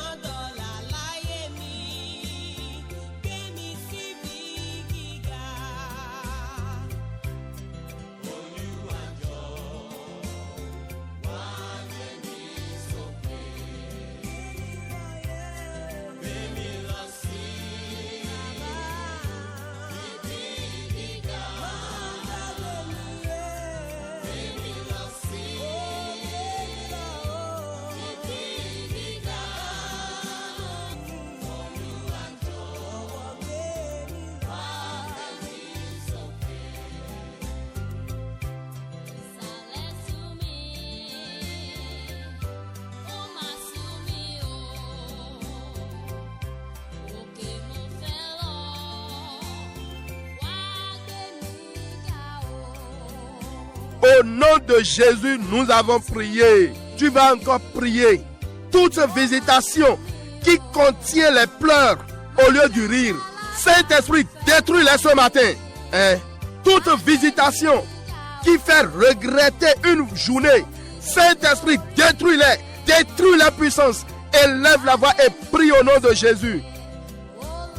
Au nom de Jésus, nous avons prié. Tu vas encore prier. Toute visitation qui contient les pleurs au lieu du rire, Saint-Esprit, détruis-les ce matin. Toute visitation qui fait regretter une journée, Saint-Esprit, détruis-les. Détruis la puissance. Élève la voix et prie au nom de Jésus.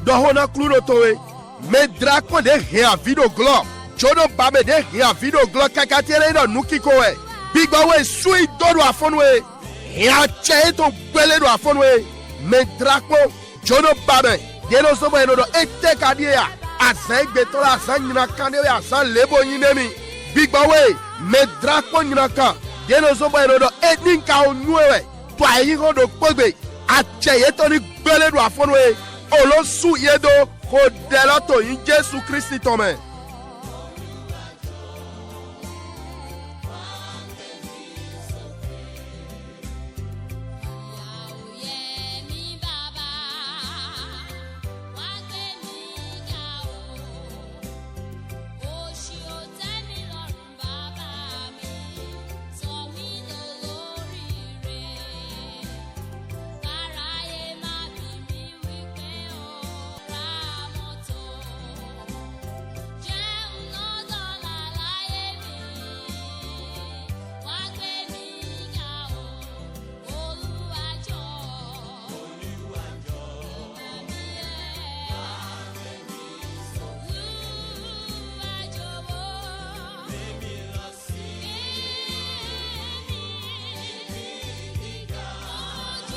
Dohona klunotoe, me drako de rea vido glo. Jono bame de rea vido glo kakatere no nukikoe. Bigwawe sui dodo afonwe. Ea cheto bele do afonwe. Me drako jono bame. Deno sobo enodo ete kadia. Asa betola asa nyina kandewe asa lebo yinemi. Bigwawe me drako nyinaka. Deno sobo enodo etninka onwewe. Twa yiho do kpogbe. Ache yeto ni bele do afonwe. Olosu yedo kodelato in Jésus Christ tome.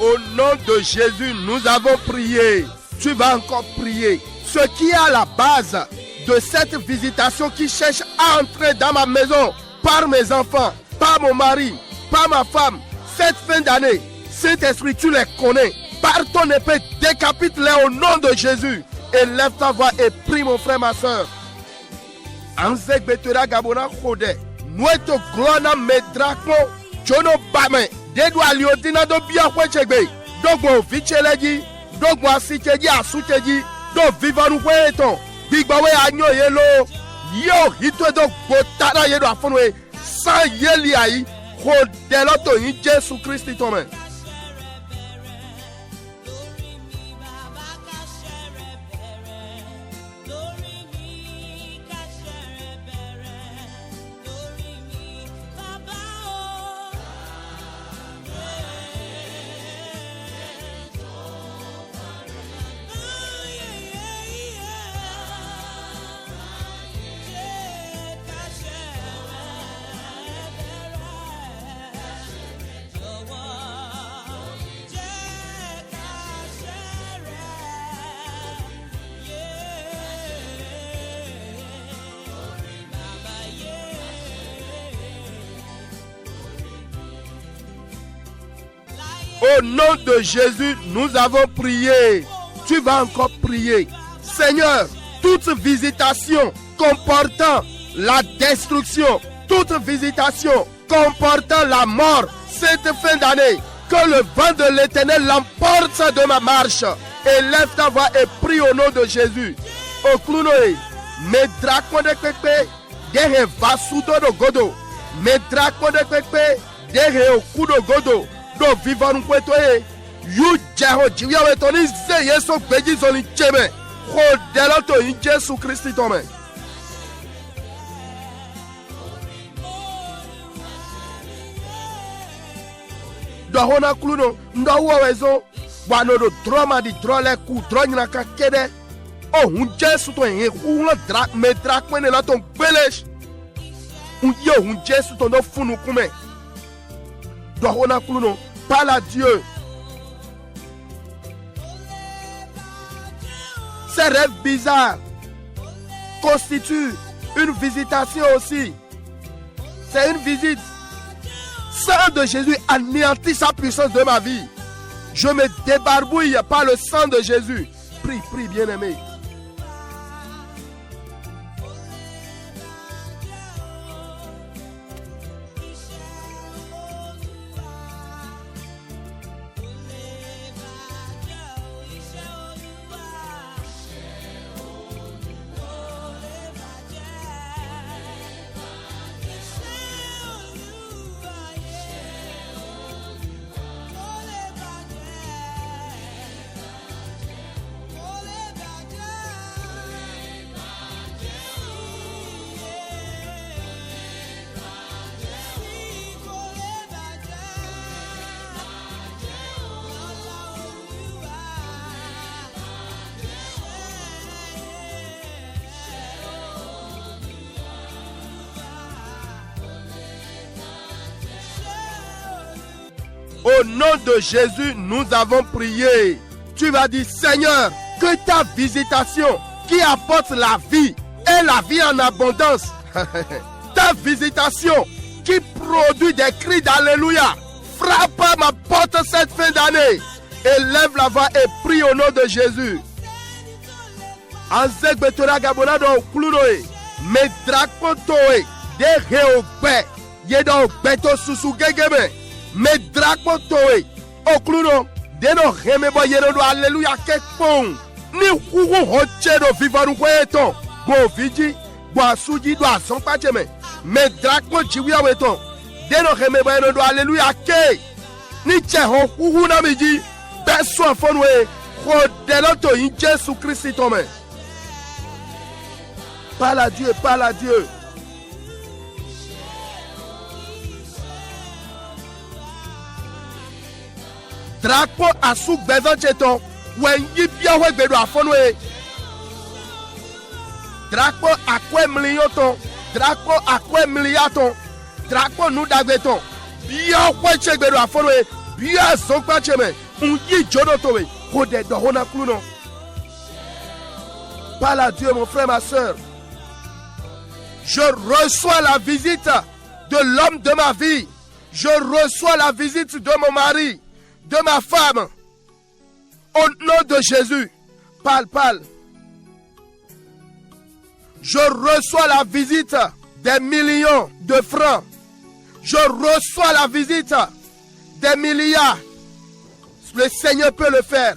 Au nom de Jésus, nous avons prié. Tu vas encore prier. Ce qui est à la base de cette visitation qui cherche à entrer dans ma maison, par mes enfants, par mon mari, par ma femme, cette fin d'année, Saint-Esprit, tu les connais. Par ton épée, décapite-les au nom de Jésus. Élève ta voix et prie mon frère, ma soeur. Anzek betera gabona khode. Nueto glona medrako. Jono bame. Dedo aliodina do bia kwechegbe. Dogbo vicheleji. Dogbo asikeji asukeji. Do vivanu kweton. Bigbawe anyo yelo. Yo hito do botara yedo afonwe. San yeli ai. Khodeloto in Jésus Christ tome. Au nom de Jésus, nous avons prié. Tu vas encore prier. Seigneur, toute visitation comportant la destruction, toute visitation comportant la mort, cette fin d'année, que le vent de l'Éternel l'emporte de ma marche. Élève ta voix et prie au nom de Jésus. Au clounoé, mes dracons de pépé, derrière Vasudo de Godo, mes dracons de pépé, derrière Okudo Godo. Do vivant kwetoye yu jeho jiya wetoni se yeso beji zoni cheme khodeloto in Jésus Christ tome. Do hona kluno ndo wezo wano do drama di drole ku dronyna ka kede o hun Jésus to en hulo dra me dra kwene la ton belesh un yo hun Jésus to no funu kume. Parle à Dieu. Ces rêves bizarres constituent une visitation aussi. C'est une visite. Sang de Jésus anéantit sa puissance de ma vie. Je me débarbouille par le sang de Jésus. Prie, prie, bien-aimé. Au nom de Jésus, nous avons prié. Tu vas dire, Seigneur, que ta visitation qui apporte la vie et la vie en abondance, ta visitation qui produit des cris d'Alléluia, frappe à ma porte cette fin d'année. Élève la voix et prie au nom de Jésus. Anzek betora gabona do klunoe, medrakpo toe, de reobe, yedo beto susu gegeme, medrakpo toe, o kluno, de no remebo yedo do Alléluia kekpon, ni kuku hoche do vivanu kweton, go viji, go asuji do asompacheme, medrakpo jiwia weton, de no remebo yedo do Alléluia ke, ni cheho kuku namiji, beso afonwe, rodeloto in Jésus Christ tome. Parle à Dieu, parle à Dieu. Drapo asuk bevan cheton, wen yi bia we gbedo afonwe. Drapo akwe million, drapo akwe milliaton, drapo nou dagbeton. Bia we che gbedo afonwe, bia sokpa cheme, un yi jodo towe, kode do hona kluno. Parle à Dieu, mon frère, ma soeur. Je reçois la visite de l'homme de ma vie. Je reçois la visite de mon mari, de ma femme. Au nom de Jésus. Parle, parle. Je reçois la visite des millions de francs. Je reçois la visite des milliards. Le Seigneur peut le faire.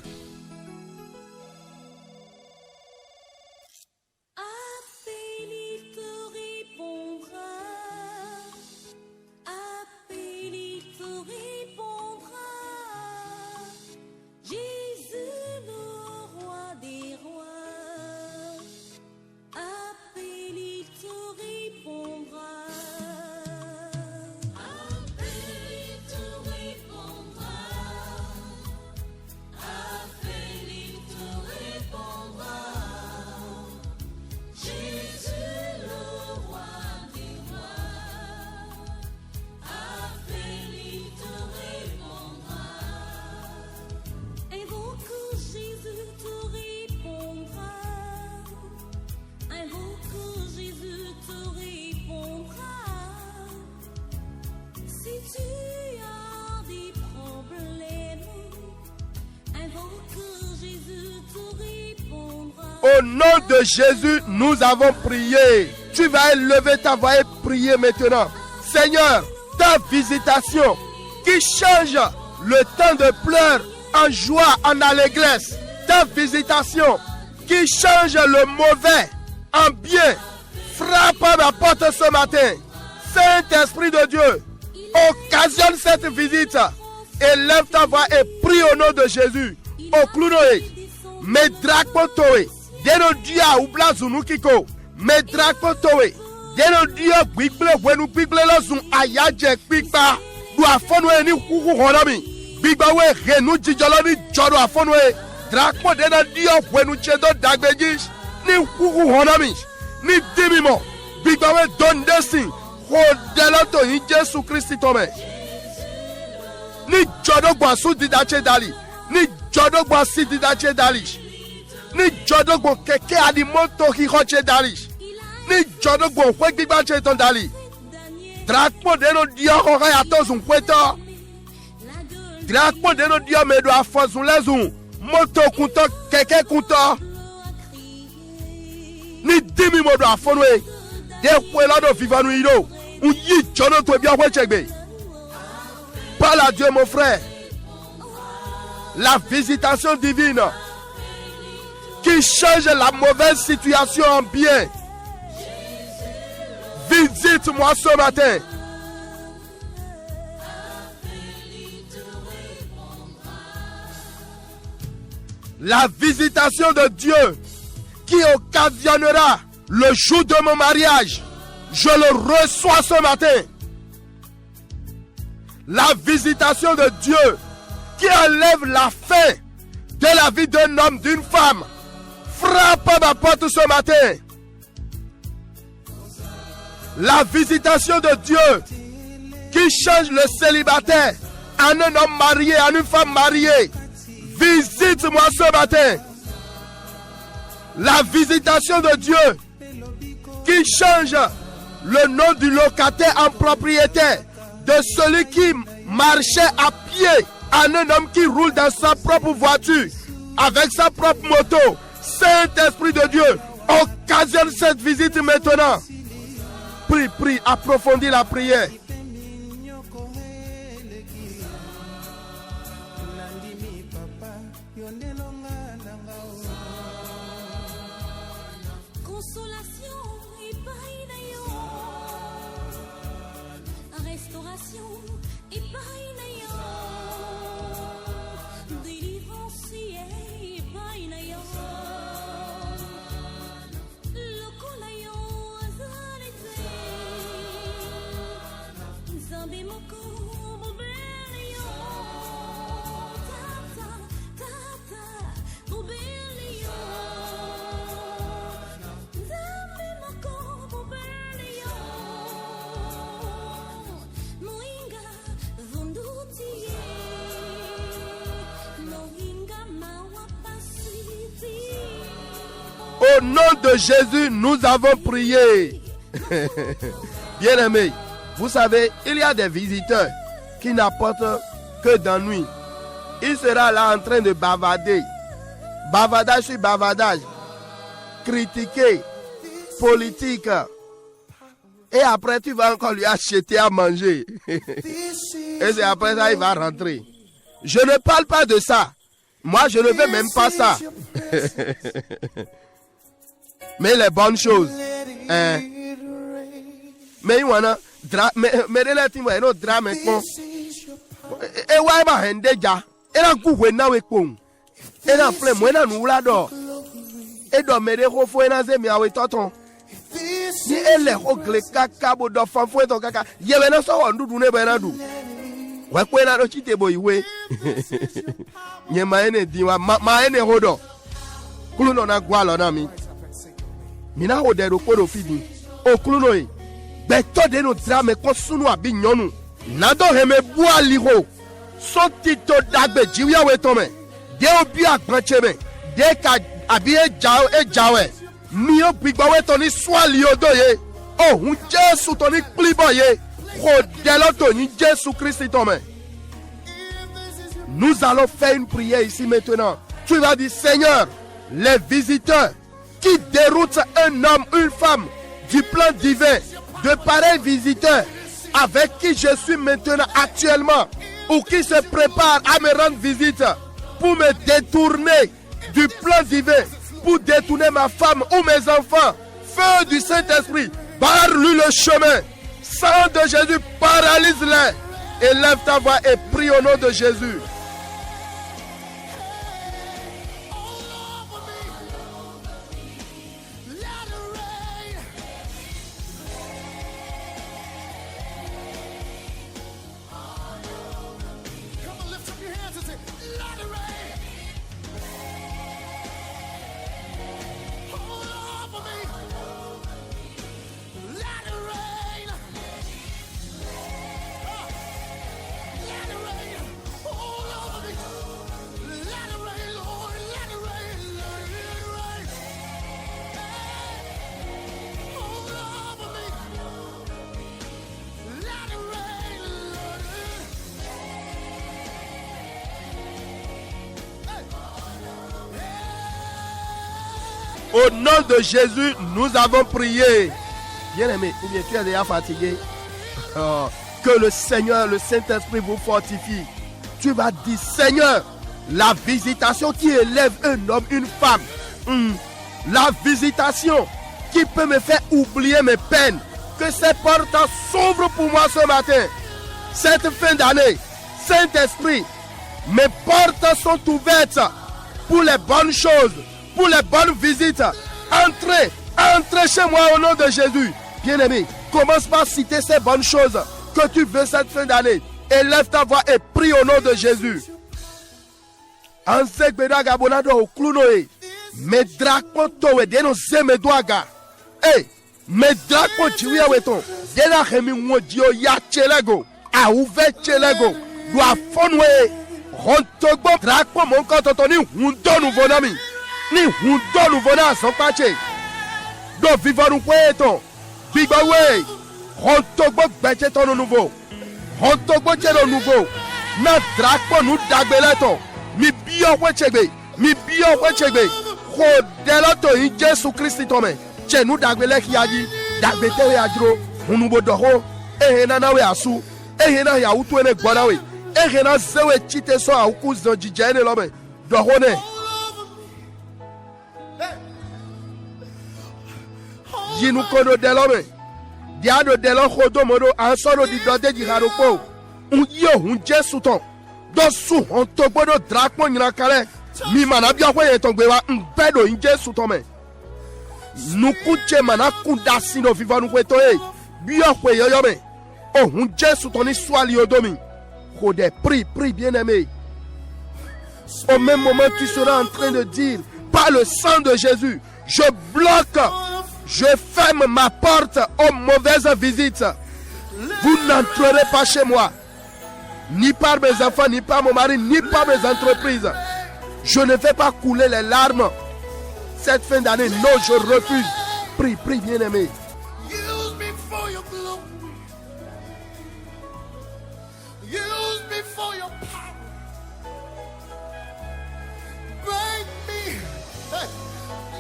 Au nom de Jésus, nous avons prié. Tu vas élever ta voix et prier maintenant. Seigneur, ta visitation qui change le temps de pleurs en joie, en allégresse. Ta visitation qui change le mauvais en bien. Frappe à ma porte ce matin. Saint-Esprit de Dieu, occasionne cette visite. Élève ta voix et prie au nom de Jésus. Au clounoé, medrakpotoé. Deno dia ubla zunu kiko medrakpo towe deno dia gbigle wenu gbigle lozun ayaje pipa du afonu eni kuku honami gbigba we renu jijolo ni jodo afonu e drakpo deno dia wenu chedo dagbeji ni kuku honami ni dimimo gbigba we dondesin hodeloto yin Jesu Christ tome ni jodo gba su didache dali ni jodo gba si didache dali ni jodogbo keke alimoto hihoche dali ni jodogbo kwe gbigba cheton dali drakpo deno dio hoka yatozun kweto drakpo deno dio medo afozun lezun moto kunto keke kunto ni dimi modo afonwe de kwe lodo vivanu iro uyi jodo to bi okwe chegbe. Parle à Dieu, mon frère. La visitation divine qui change la mauvaise situation en bien. Visite-moi ce matin. La visitation de Dieu qui occasionnera le jour de mon mariage, je le reçois ce matin. La visitation de Dieu qui enlève la faim de la vie d'un homme, d'une femme, frappe à ma porte ce matin. La visitation de Dieu qui change le célibataire à un homme marié, à une femme mariée. Visite-moi ce matin. La visitation de Dieu qui change le nom du locataire en propriétaire, de celui qui marchait à pied à un homme qui roule dans sa propre voiture, avec sa propre moto. Saint-Esprit de Dieu, occasionne cette visite maintenant. Prie, approfondis la prière. Au nom de Jésus, nous avons prié. Bien-aimés, vous savez, il y a des visiteurs qui n'apportent que d'ennui. Il sera là en train de bavarder. Bavardage sur bavardage. Critiquer. Politique. Et après, tu vas encore lui acheter à manger. Et c'est après ça, il va rentrer. Je ne parle pas de ça. Moi, je ne fais même pas ça. Mais les bonnes choses. Mais il y a mais relativement un drame. Et ouais, ma hende ja. Et la coupe na we pon. Et la flemme na nous la do. Et do me de ko fo na ze mi awe toton. Ni ele ogle kaka bo do fan fo to kaka. Ye we na so ndudu ne be na du. Wa ko na do chite bo iwe. Nye ma ene diwa ma ene hodo. Kulu no na gwa lo na mi. Mina ho de ro ko do fidi. O kulu no e. Be to de no drame ko sunu abi nyonu. Nado heme bua liho. So tito dagbe jiwa we tome. De obi agbancheme. De ka abi ejawe. Mi o bigba we to ni swali odo ye. Oh, un Jesu to ni klibo ye. Ho de lo to ni Jesu Christ tome. Nous allons faire une prière ici maintenant. Tu vas dire, Seigneur, les visiteurs qui déroutent un homme, une femme du plan divin, de pareils visiteurs avec qui je suis maintenant actuellement, ou qui se préparent à me rendre visite pour me détourner du plan divin, pour détourner ma femme ou mes enfants. Feu du Saint-Esprit, barre-lui le chemin. Sang de Jésus, paralyse-les. Élève ta voix et prie au nom de Jésus. Au nom de Jésus, nous avons prié. Bien-aimé, ou bien tu es déjà fatigué. Que le Seigneur, le Saint-Esprit vous fortifie. Tu vas dire, Seigneur, la visitation qui élève un homme, une femme. La visitation qui peut me faire oublier mes peines. Que ces portes s'ouvrent pour moi ce matin. Cette fin d'année, Saint-Esprit, mes portes sont ouvertes pour les bonnes choses. Pour les bonnes visites, entrez chez moi au nom de Jésus. Bien-aimé, commence par citer ces bonnes choses que tu veux cette fin d'année. Élève ta voix et prie au nom de Jésus. doit fonouer. Rontogbo drakpo mon kantoto ni hundo nouveau nami. Ni hundo nouveau na son pache. Do vivant nous poeton. Bigba way. Rontogbo beche ton nouveau. Rontogbo chelo nouveau. Na drakpo nous dagbeleton. Mi biyo wechegbe. Mi biyo wechegbe. Rodeloto in Jésus Christ tome. Che nous dagbele ki yaji. Dagbete we ajro. Unubo doho. Ehena na we asu. Ehena ya utu ene gbona we. Ehena zewe chite so a ukuz do jijene lobe. Doho ne. Yinu kodo delome. Diado delon khodo modo ansoro di dode di haropo. Un yo un Jésus ton. Do su on to bodo drakmo nyina kale. Mi mana bia hwe ton gbewa mpedo in Jésus ton me. Nukuche mana kunda sino viva nu kweto e. Bia hwe yo me. Oh un Jésus ton iswali odomi. Khode prie bien-aimé. Au même moment tu seras en train de dire par le sang de Jésus, je bloque. Je ferme ma porte aux mauvaises visites. Vous n'entrerez pas chez moi. Ni par mes enfants, ni par mon mari, ni par mes entreprises. Je ne vais pas couler les larmes cette fin d'année. Non, je refuse. Prie, bien-aimé. Use me for your glory. Use me for your power. Break me.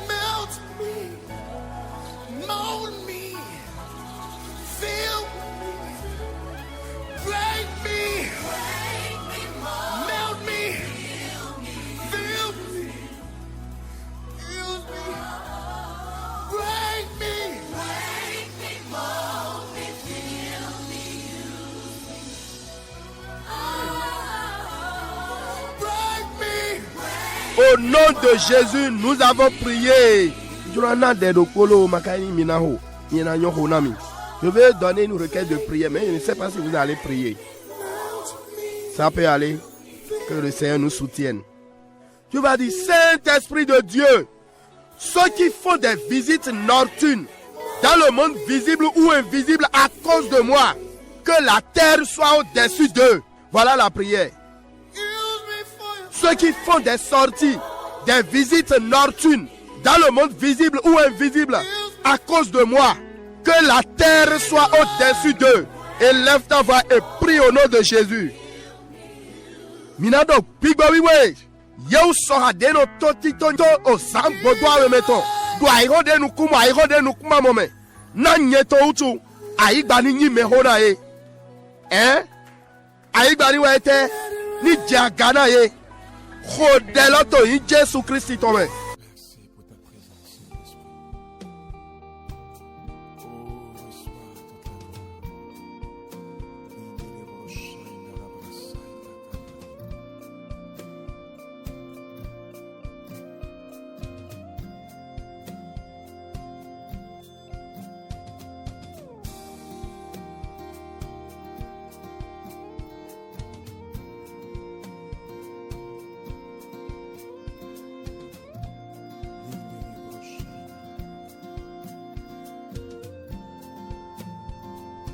Melt me. Mold me, fill me, break me, melt me, fill me, use me, break me, mold me, fill me, use me, break me. Au nom de Jésus, nous avons prié. Je vais donner une requête de prière, mais je ne sais pas si vous allez prier. Ça peut aller. Que le Seigneur nous soutienne. Tu vas dire, Saint-Esprit de Dieu, ceux qui font des visites nocturnes dans le monde visible ou invisible à cause de moi, que la terre soit au-dessus d'eux. Voilà la prière. Ceux qui font des sorties, des visites nocturnes, dans le monde visible ou invisible, à cause de moi, que la terre soit au-dessus d'eux. Et lève ta voix et prie au nom de Jésus. Minado, Pigbawiwe, Yau sera de no totito o sambo doa meto. Do airode no kuma mome. Na nyeto utu, aigbani nyi mehona e. Aigbani wete, ni jagana e. Khodeloto in Jésus Christ tome.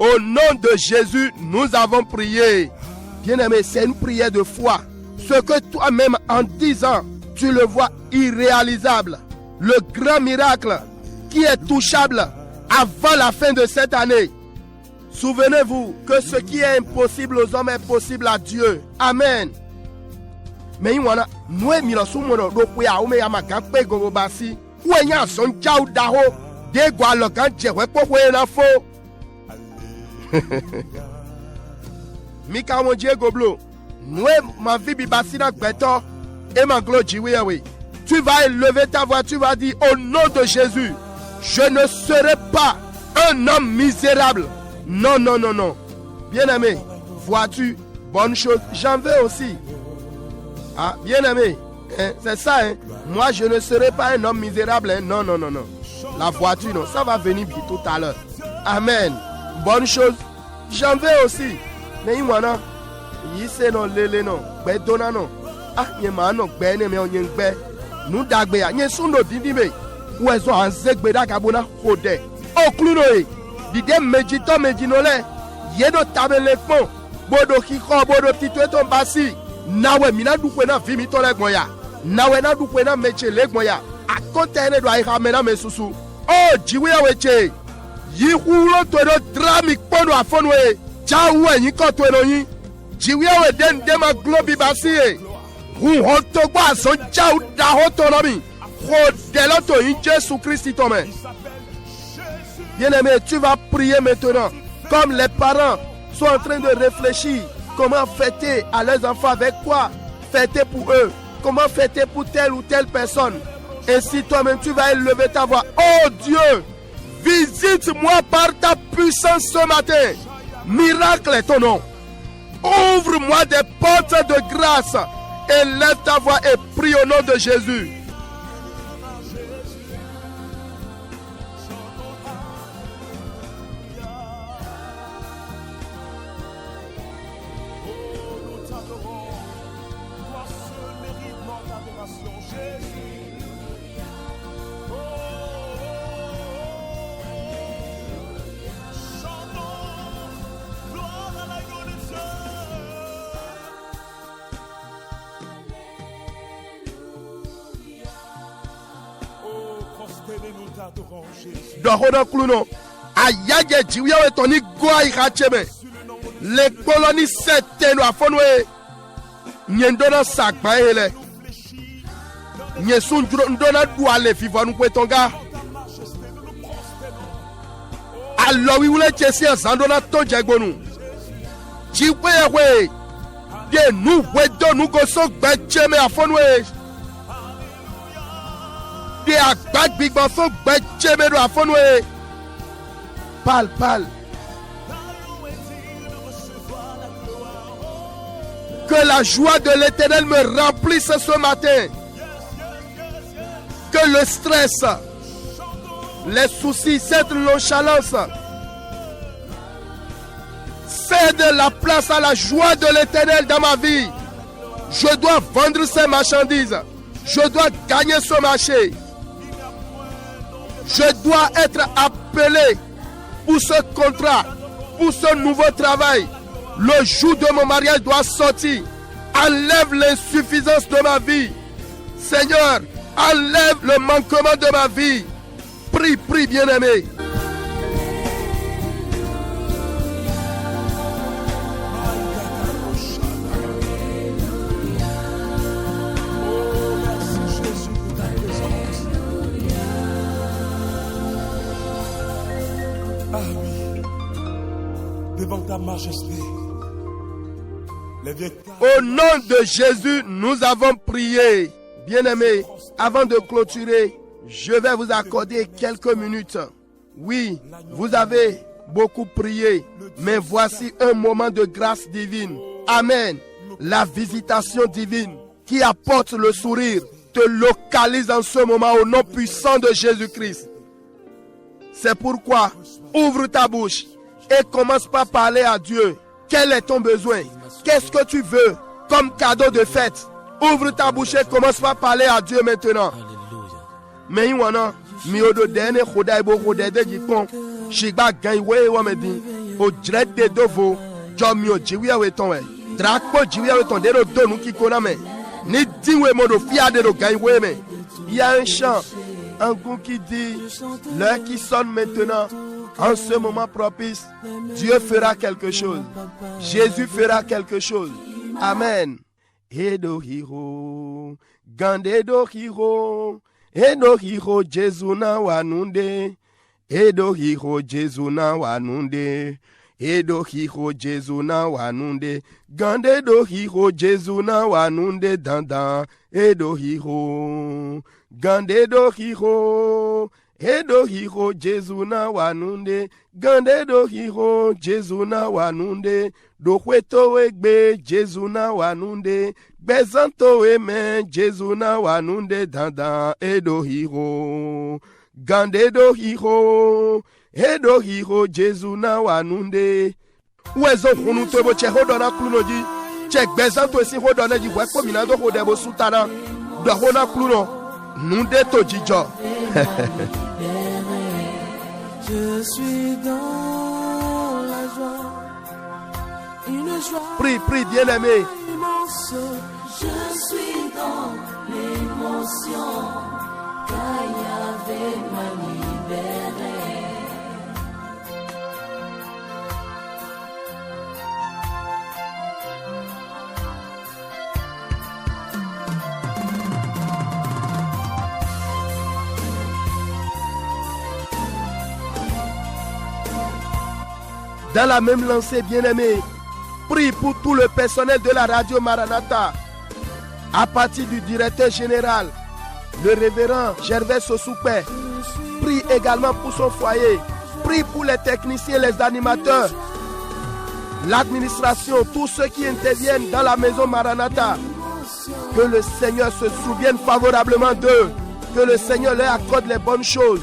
Au nom de Jésus, nous avons prié. Bien-aimé, c'est une prière de foi. Ce que toi-même en disant, tu le vois irréalisable. Le grand miracle qui est touchable avant la fin de cette année. Souvenez-vous que ce qui est impossible aux hommes est possible à Dieu. Amen. Mais il y a nous milasumono do kuya ome yamaga pe gogo basi. Wenya son chau daho de gwa lokan jewe popo na fo. Mika mon Dieu goblo. Nous ma vie bibasina gbeto et ma gloire jiwewe. Tu vas élever ta voix, tu vas dire au nom de Jésus, je ne serai pas un homme misérable. Non, non, non, non. Bien-aimé, vois-tu, bonne chose, j'en veux aussi. Ah, bien-aimé, hein, c'est ça, hein. Moi, je ne serai pas un homme misérable. Hein. Non, non, non, non. La voiture, non, ça va venir tout à l'heure. Amen. Bonne chose, j'en veux aussi. Mais il y a yise non lele non, bedona non. Ah, yema non, bene me onyen gbe. Nou dagbe ya, nye sundo dindi me. Wezo anzegbe da kabona hode. Okluno e. Dide mejito mejinole. Yedo tabele fon. bodo kiko bodo titwe ton basi nawe mina dukwe na vimi to legmoya nawe na dukwe na meche legmoya akonte ene do aika mena mesusu o jiwe weche yi hulo to do drami kono afonwe jawe yin ko to eno yin jiwe we den de ma globi basi e hu hoto gba so jaw da hoto no mi ho de loto yin Jésus Christ to me. Bien-aimé, tu vas prier maintenant comme les parents sont en train de réfléchir comment fêter à leurs enfants, avec quoi fêter pour eux, comment fêter pour telle ou telle personne. Ainsi toi-même tu vas élever ta voix. Oh Dieu, visite-moi par ta puissance ce matin. Miracle est ton nom. Ouvre-moi des portes de grâce et lève ta voix et prie au nom de Jésus. Dohono kluno ayage jiwe toni goa ikacheme le koloni seteno afonwe nyendona sakba ele nyesun ndona duale fivanu kwetonga alowi wule chesi azandona tojegbonu jiwe we de nu wedonu go so gbecheme afonwe de agbag big bafo gbechemero afonwe pal que la joie de l'Éternel me remplisse ce matin, que le stress, les soucis, cette nonchalance cède la place à la joie de l'Éternel dans ma vie. Je dois vendre ces marchandises, je dois gagner ce marché. Je dois être appelé pour ce contrat, pour ce nouveau travail. Le jour de mon mariage doit sortir. Enlève l'insuffisance de ma vie. Seigneur, enlève le manquement de ma vie. Prie, bien-aimé. Devant ta majesté. Au nom de Jésus, nous avons prié. Bien-aimés, avant de clôturer, je vais vous accorder quelques minutes. Oui, vous avez beaucoup prié, mais voici un moment de grâce divine. Amen. La visitation divine qui apporte le sourire te localise en ce moment au nom puissant de Jésus-Christ. C'est pourquoi, ouvre ta bouche et commence par parler à Dieu. Quel est ton besoin? Qu'est-ce que tu veux comme cadeau de fête? Ouvre ta bouche et commence par parler à Dieu maintenant. Mais il y a miodo dene khodaibo khodede jikon shigba ganwe wa medi o drede dovo jomio jiwi aweton we drakpo jiwi aweton de ro donu kikona me ni diwe modo fiade ro ganwe me. Il y a un chant, un goût qui dit, l'heure qui sonne maintenant, en ce moment propice, Dieu fera quelque chose. Jésus fera quelque chose. Amen. Edo hiro, gande do hiro, edo hiro Jésus na wanunde, edo hiro Jésus na wanunde, edo hiro Jésus na wanunde, gande do hiro Jésus na wanunde dandan, edo hiro, gande do hiro. Edo hiro Jésus na wanunde, gande do hiro Jésus na wanunde, do kweto egbe Jésus na wanunde, bezanto eme Jésus na wanunde dandan, edo hiro, gande do hiro, edo hiro Jésus na wanunde. Uwezo kunu tobo che hodona klunoji, che bezanto esi hodona ji weko minado hodebo sutana, do hona kluno, nunde to jijo. Je suis dans la joie, une Prie, prie, bien-aimé. Je suis dans l'émotion, car Yahvé m'a libéré. Dans la même lancée, bien-aimé, prie pour tout le personnel de la radio Maranatha, à partir du directeur général, le révérend Gervais Sosoupé. Prie également pour son foyer. Prie pour les techniciens, les animateurs, l'administration, tous ceux qui interviennent dans la maison Maranatha. Que le Seigneur se souvienne favorablement d'eux. Que le Seigneur leur accorde les bonnes choses.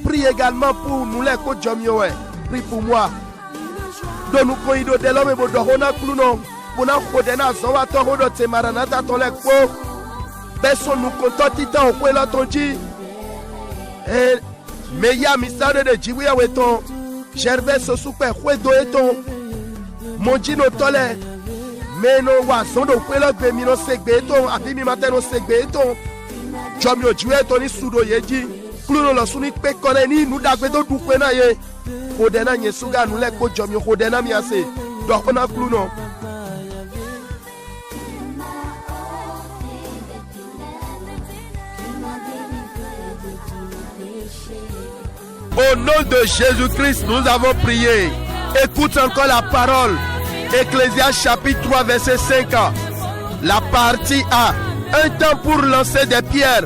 Prie également pour nous les côtes Jomioé. Prie pour moi. Nous koido de l'homme et bodorona kluno. Pour nous kodena zoa torodo te Maranatha ton les ko. Personne nous contente titan au kwela tonji. Et meya misade de jiwia weton. Gervais Sosoupé kwedo eton. Monjino tole. Meno wa sondo kwela gbemino segbe eton. Abi mi mateno segbe eton. Jomio jiwe eton ni sudo yeji. Kluno lo suni pe kone ni nou dagbe do dukwe na ye. Kodena nyesuga nous les ko jomio kodena miase. Donc on a kluno. Au nom de Jésus-Christ, nous avons prié. Écoute encore la parole. Ecclésiaste chapitre 3, verset 5. La partie A. Un temps pour lancer des pierres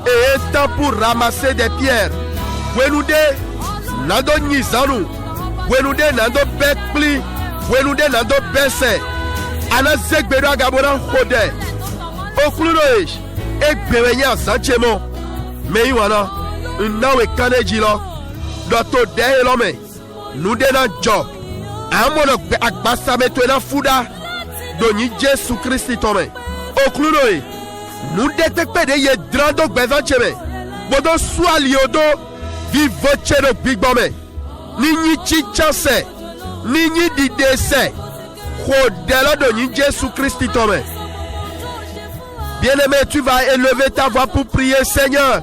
et un temps pour ramasser des pierres. Wenude, nando nyizanu. Wenude, nando bekpli. Wenude, nando bese. Ana zekbedo agabona khode. Oklunoish. Ekbewenya sanchemo. Meiwana. Nawe kanejilo. Doto de l'homme. Nous denons job. Amono akbasa metwena fuda. Doni Jésus Christ tome. Oklunoe. Nous détectons de ye drando bevancheme. Bodo soit liodo. Vivoche do big bome. Nini chichanse. Nini didese. Kodela doni Jésus Christ tome. Bien-aimé, tu vas élever ta voix pour prier, Seigneur.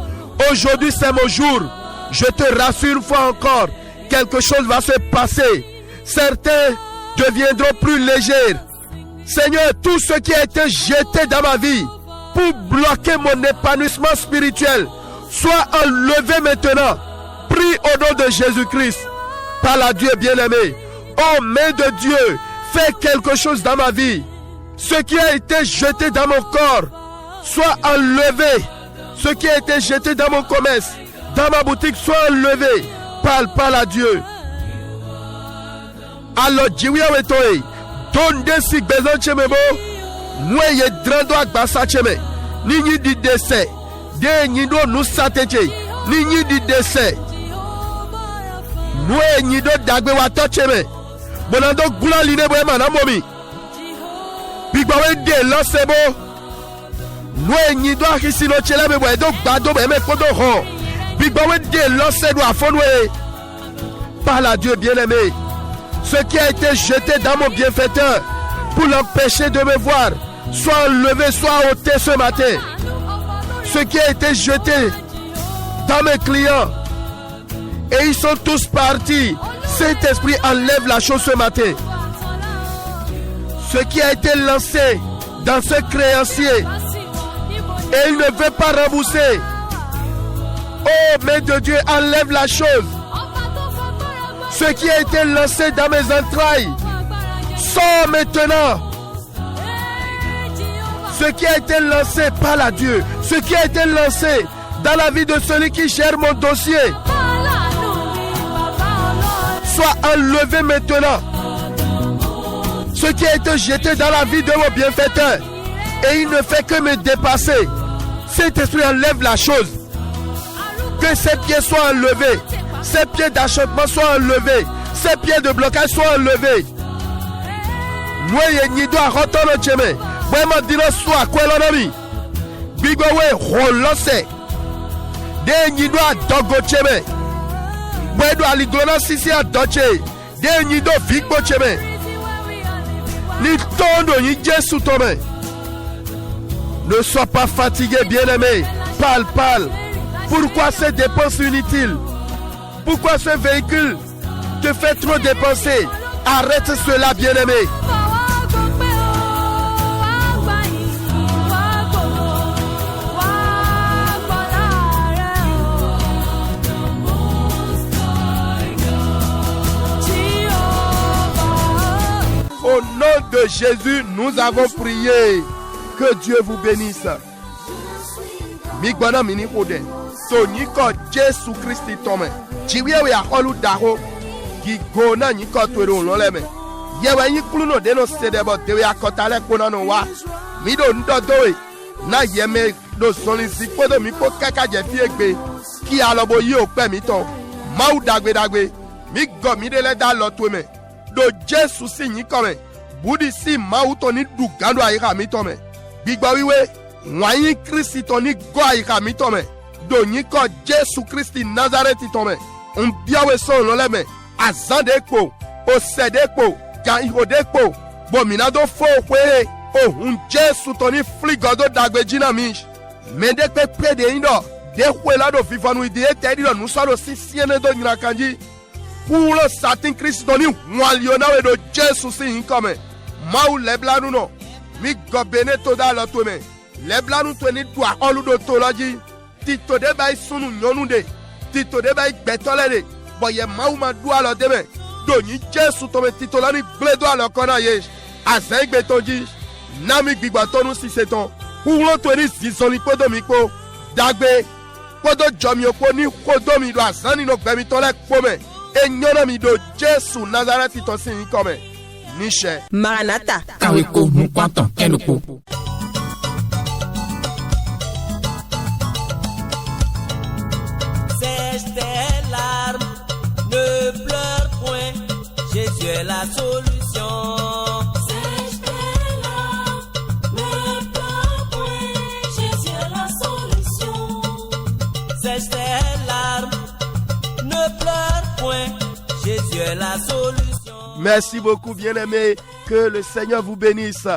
Aujourd'hui c'est mon jour. Je te rassure une fois encore, quelque chose va se passer. Certains deviendront plus légers. Seigneur, tout ce qui a été jeté dans ma vie pour bloquer mon épanouissement spirituel, soit enlevé maintenant. Prie au nom de Jésus-Christ. Parle à Dieu bien-aimé. Oh, main de Dieu, fais quelque chose dans ma vie. Ce qui a été jeté dans mon corps, soit enlevé. Ce qui a été jeté dans mon commerce, dans ma boutique, soit enlevé. Parle à Dieu. Alors, Jiwia Wetoe, donde si besoin chemebo, mouye drando akbasa cheme, nini di dese, de nido nous sateche, nini di dese, mouye nido dagbe wato cheme, bonando gula line boye manamomi, bigbawe de losebo, mouye nido akisino chelebe boye do bado boye me kodo ho. Par la Dieu bien-aimé, ce qui a été jeté dans mon bienfaiteur pour l'empêcher de me voir, soit enlevé, soit ôté ce matin. Ce qui a été jeté dans mes clients, et ils sont tous partis. Saint-Esprit enlève la chose ce matin. Ce qui a été lancé dans ce créancier, et il ne veut pas rembourser. Oh, main de Dieu, enlève la chose. Ce qui a été lancé dans mes entrailles, sort maintenant. Ce qui a été lancé par la Dieu, ce qui a été lancé dans la vie de celui qui gère mon dossier, soit enlevé maintenant. Ce qui a été jeté dans la vie de mon bienfaiteur, et il ne fait que me dépasser. Cet esprit enlève la chose. Que ces pieds soient enlevés, ces pieds d'achoppement soient enlevés, ces pieds de blocage soient enlevés. Nous y doit retourner au chemin. Moi, je dis soit quoi l'ennemi. Bigowe relance. Des y doit dogo chemin. Moi, je dois aller donner si à doche. Des y doit figo chemin. Ni tondo ni Jésus tomé. Ne sois pas fatigué, bien-aimé. Parle. Pourquoi ces dépenses inutiles? Pourquoi ce véhicule te fait trop dépenser? Arrête cela, bien-aimé. Au nom de Jésus, nous avons prié. Que Dieu vous bénisse. Migwana mini kode. Tony ko Jésus Christ tome. Jiwe ya holu daho. Gigona ni ko twero loleme. Yewe yi kluno de no sedebo de ya kotale kona no wa. Mi do ndodo na yeme do soni si podo mi ko kaka je fi egbe. Ki alobo yi o pe mi ton. Mau dagbe. Mi go mi de le da lo tweme. Do Jésus si ni kome. Budi si mau to ni du gando ayika mi tome. Bigba wiwe wanyi Kristi toni go ayika mi tome. Do ni ko Jésus Christi Nazareth tome. On biawe son loleme. Azande ko, o sede ko, kan ihode ko. Bo minado fo kwe. O un Jésus toni fligodo dagbe jina mish. Mende pe prede indo. De kwela do fifanu ide tedi do nusado si siene do nyina kanji. Pour le satin Christ doni waliona we do Jésus si inkome. Mau leblanu no. Mi gobene toda lo tome. Leblanu tweni dwa olu do toloji. Tito de bay sunu nyonu de. Tito de bay betole de. Boye mau ma dwa lo deme. Doni Jésus tome tito lani bledo alo kona yesh. Azeng betonji. Nami gbigbatonu si seton. Pour le tweni zizoni podo mikpo. Dagbe. Podo jomiopo ni kodo mi do azani no gbemi tole kpome. E nyona mi do Jésus Nazareth to si inkome. Niche. Maranatha. Kaweko Mukwanton Enupo. Sèche tes larmes, ne pleure point, Jésus est la solution. Sèche tes larmes, ne pleure point, Jésus est la solution. Sèche tes larmes, ne pleure point, Jésus est la solution. Merci beaucoup, bien-aimés. Que le Seigneur vous bénisse.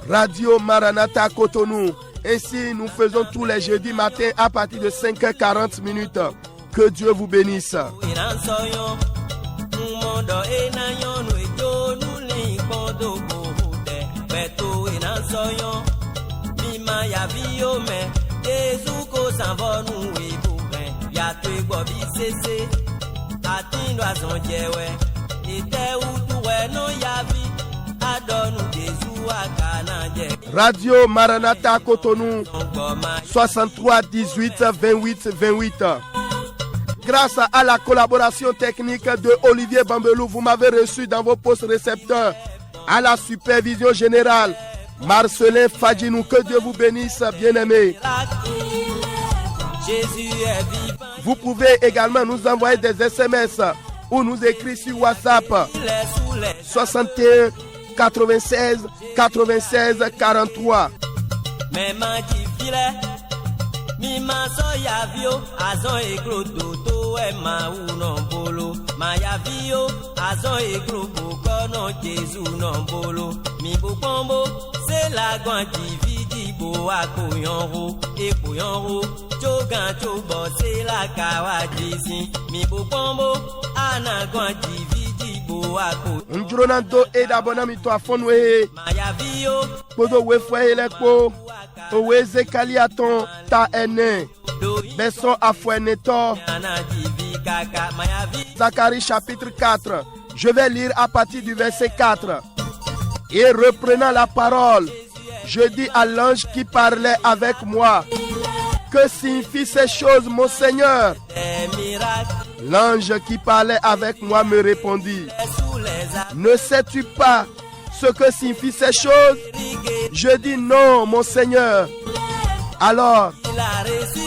Radio Maranatha Cotonou. Ainsi, nous faisons tous les jeudis matins à partir de 5h40. Que Dieu vous bénisse. Radio Maranatha Cotonou 63 18 28 28. Grâce à la collaboration technique de Olivier Bambelou, vous m'avez reçu dans vos postes récepteurs. À la supervision générale, Marcelin Fadjinou. Que Dieu vous bénisse, bien-aimés. Vous pouvez également nous envoyer des SMS ou nous écrire sur WhatsApp 61 96 96 43. Ndronando e d'abonami to afonwe podo we fwe lekpo owe zekaliaton ta ene beso afweneto. Zacharie chapitre 4. Je vais lire à partir du verset 4. Et reprenant la parole, je dis à l'ange qui parlait avec moi: que signifient ces choses, mon Seigneur? L'ange qui parlait avec moi me répondit: ne sais-tu pas ce que signifient ces choses? Je dis: non, mon Seigneur. Alors,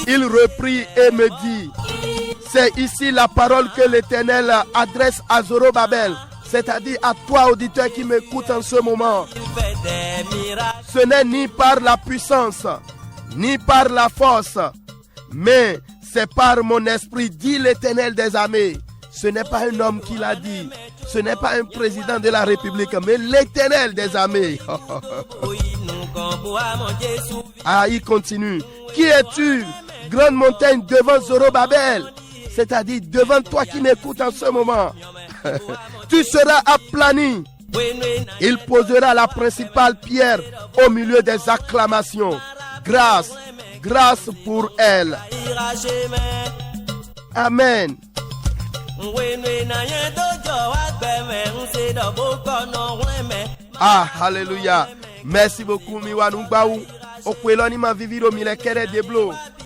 il reprit et me dit: c'est ici la parole que l'Éternel adresse à Zorobabel, c'est-à-dire à toi, auditeur qui m'écoute en ce moment. Ce n'est ni par la puissance, ni par la force, mais c'est par mon esprit, dit l'Éternel des armées. Ce n'est pas un homme qui l'a dit, Ce n'est pas un président de la République, mais l'Éternel des armées. Ah, il continue. Qui es-tu, grande montagne devant Zorobabel? C'est-à-dire devant toi qui m'écoutes en ce moment. Tu seras aplani. Il posera la principale pierre au milieu des acclamations. Grâce, grâce pour elle. Amen. Ah, alléluia. Merci beaucoup, Miwanou Baou.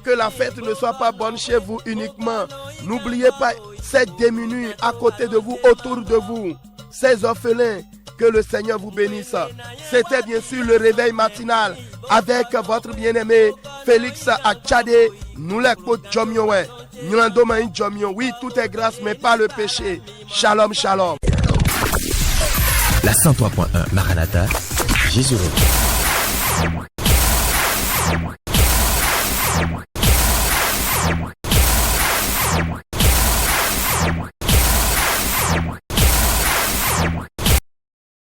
Que la fête ne soit pas bonne chez vous uniquement. N'oubliez pas ces démunis à côté de vous, autour de vous, ces orphelins. Que le Seigneur vous bénisse. C'était bien sûr le réveil matinal avec votre bien-aimé Félix Achade. Nous l'écoutons Jomiowe. Oui, tout est grâce, mais pas le péché. Shalom, shalom. La 103.1 Maranatha, Jésus.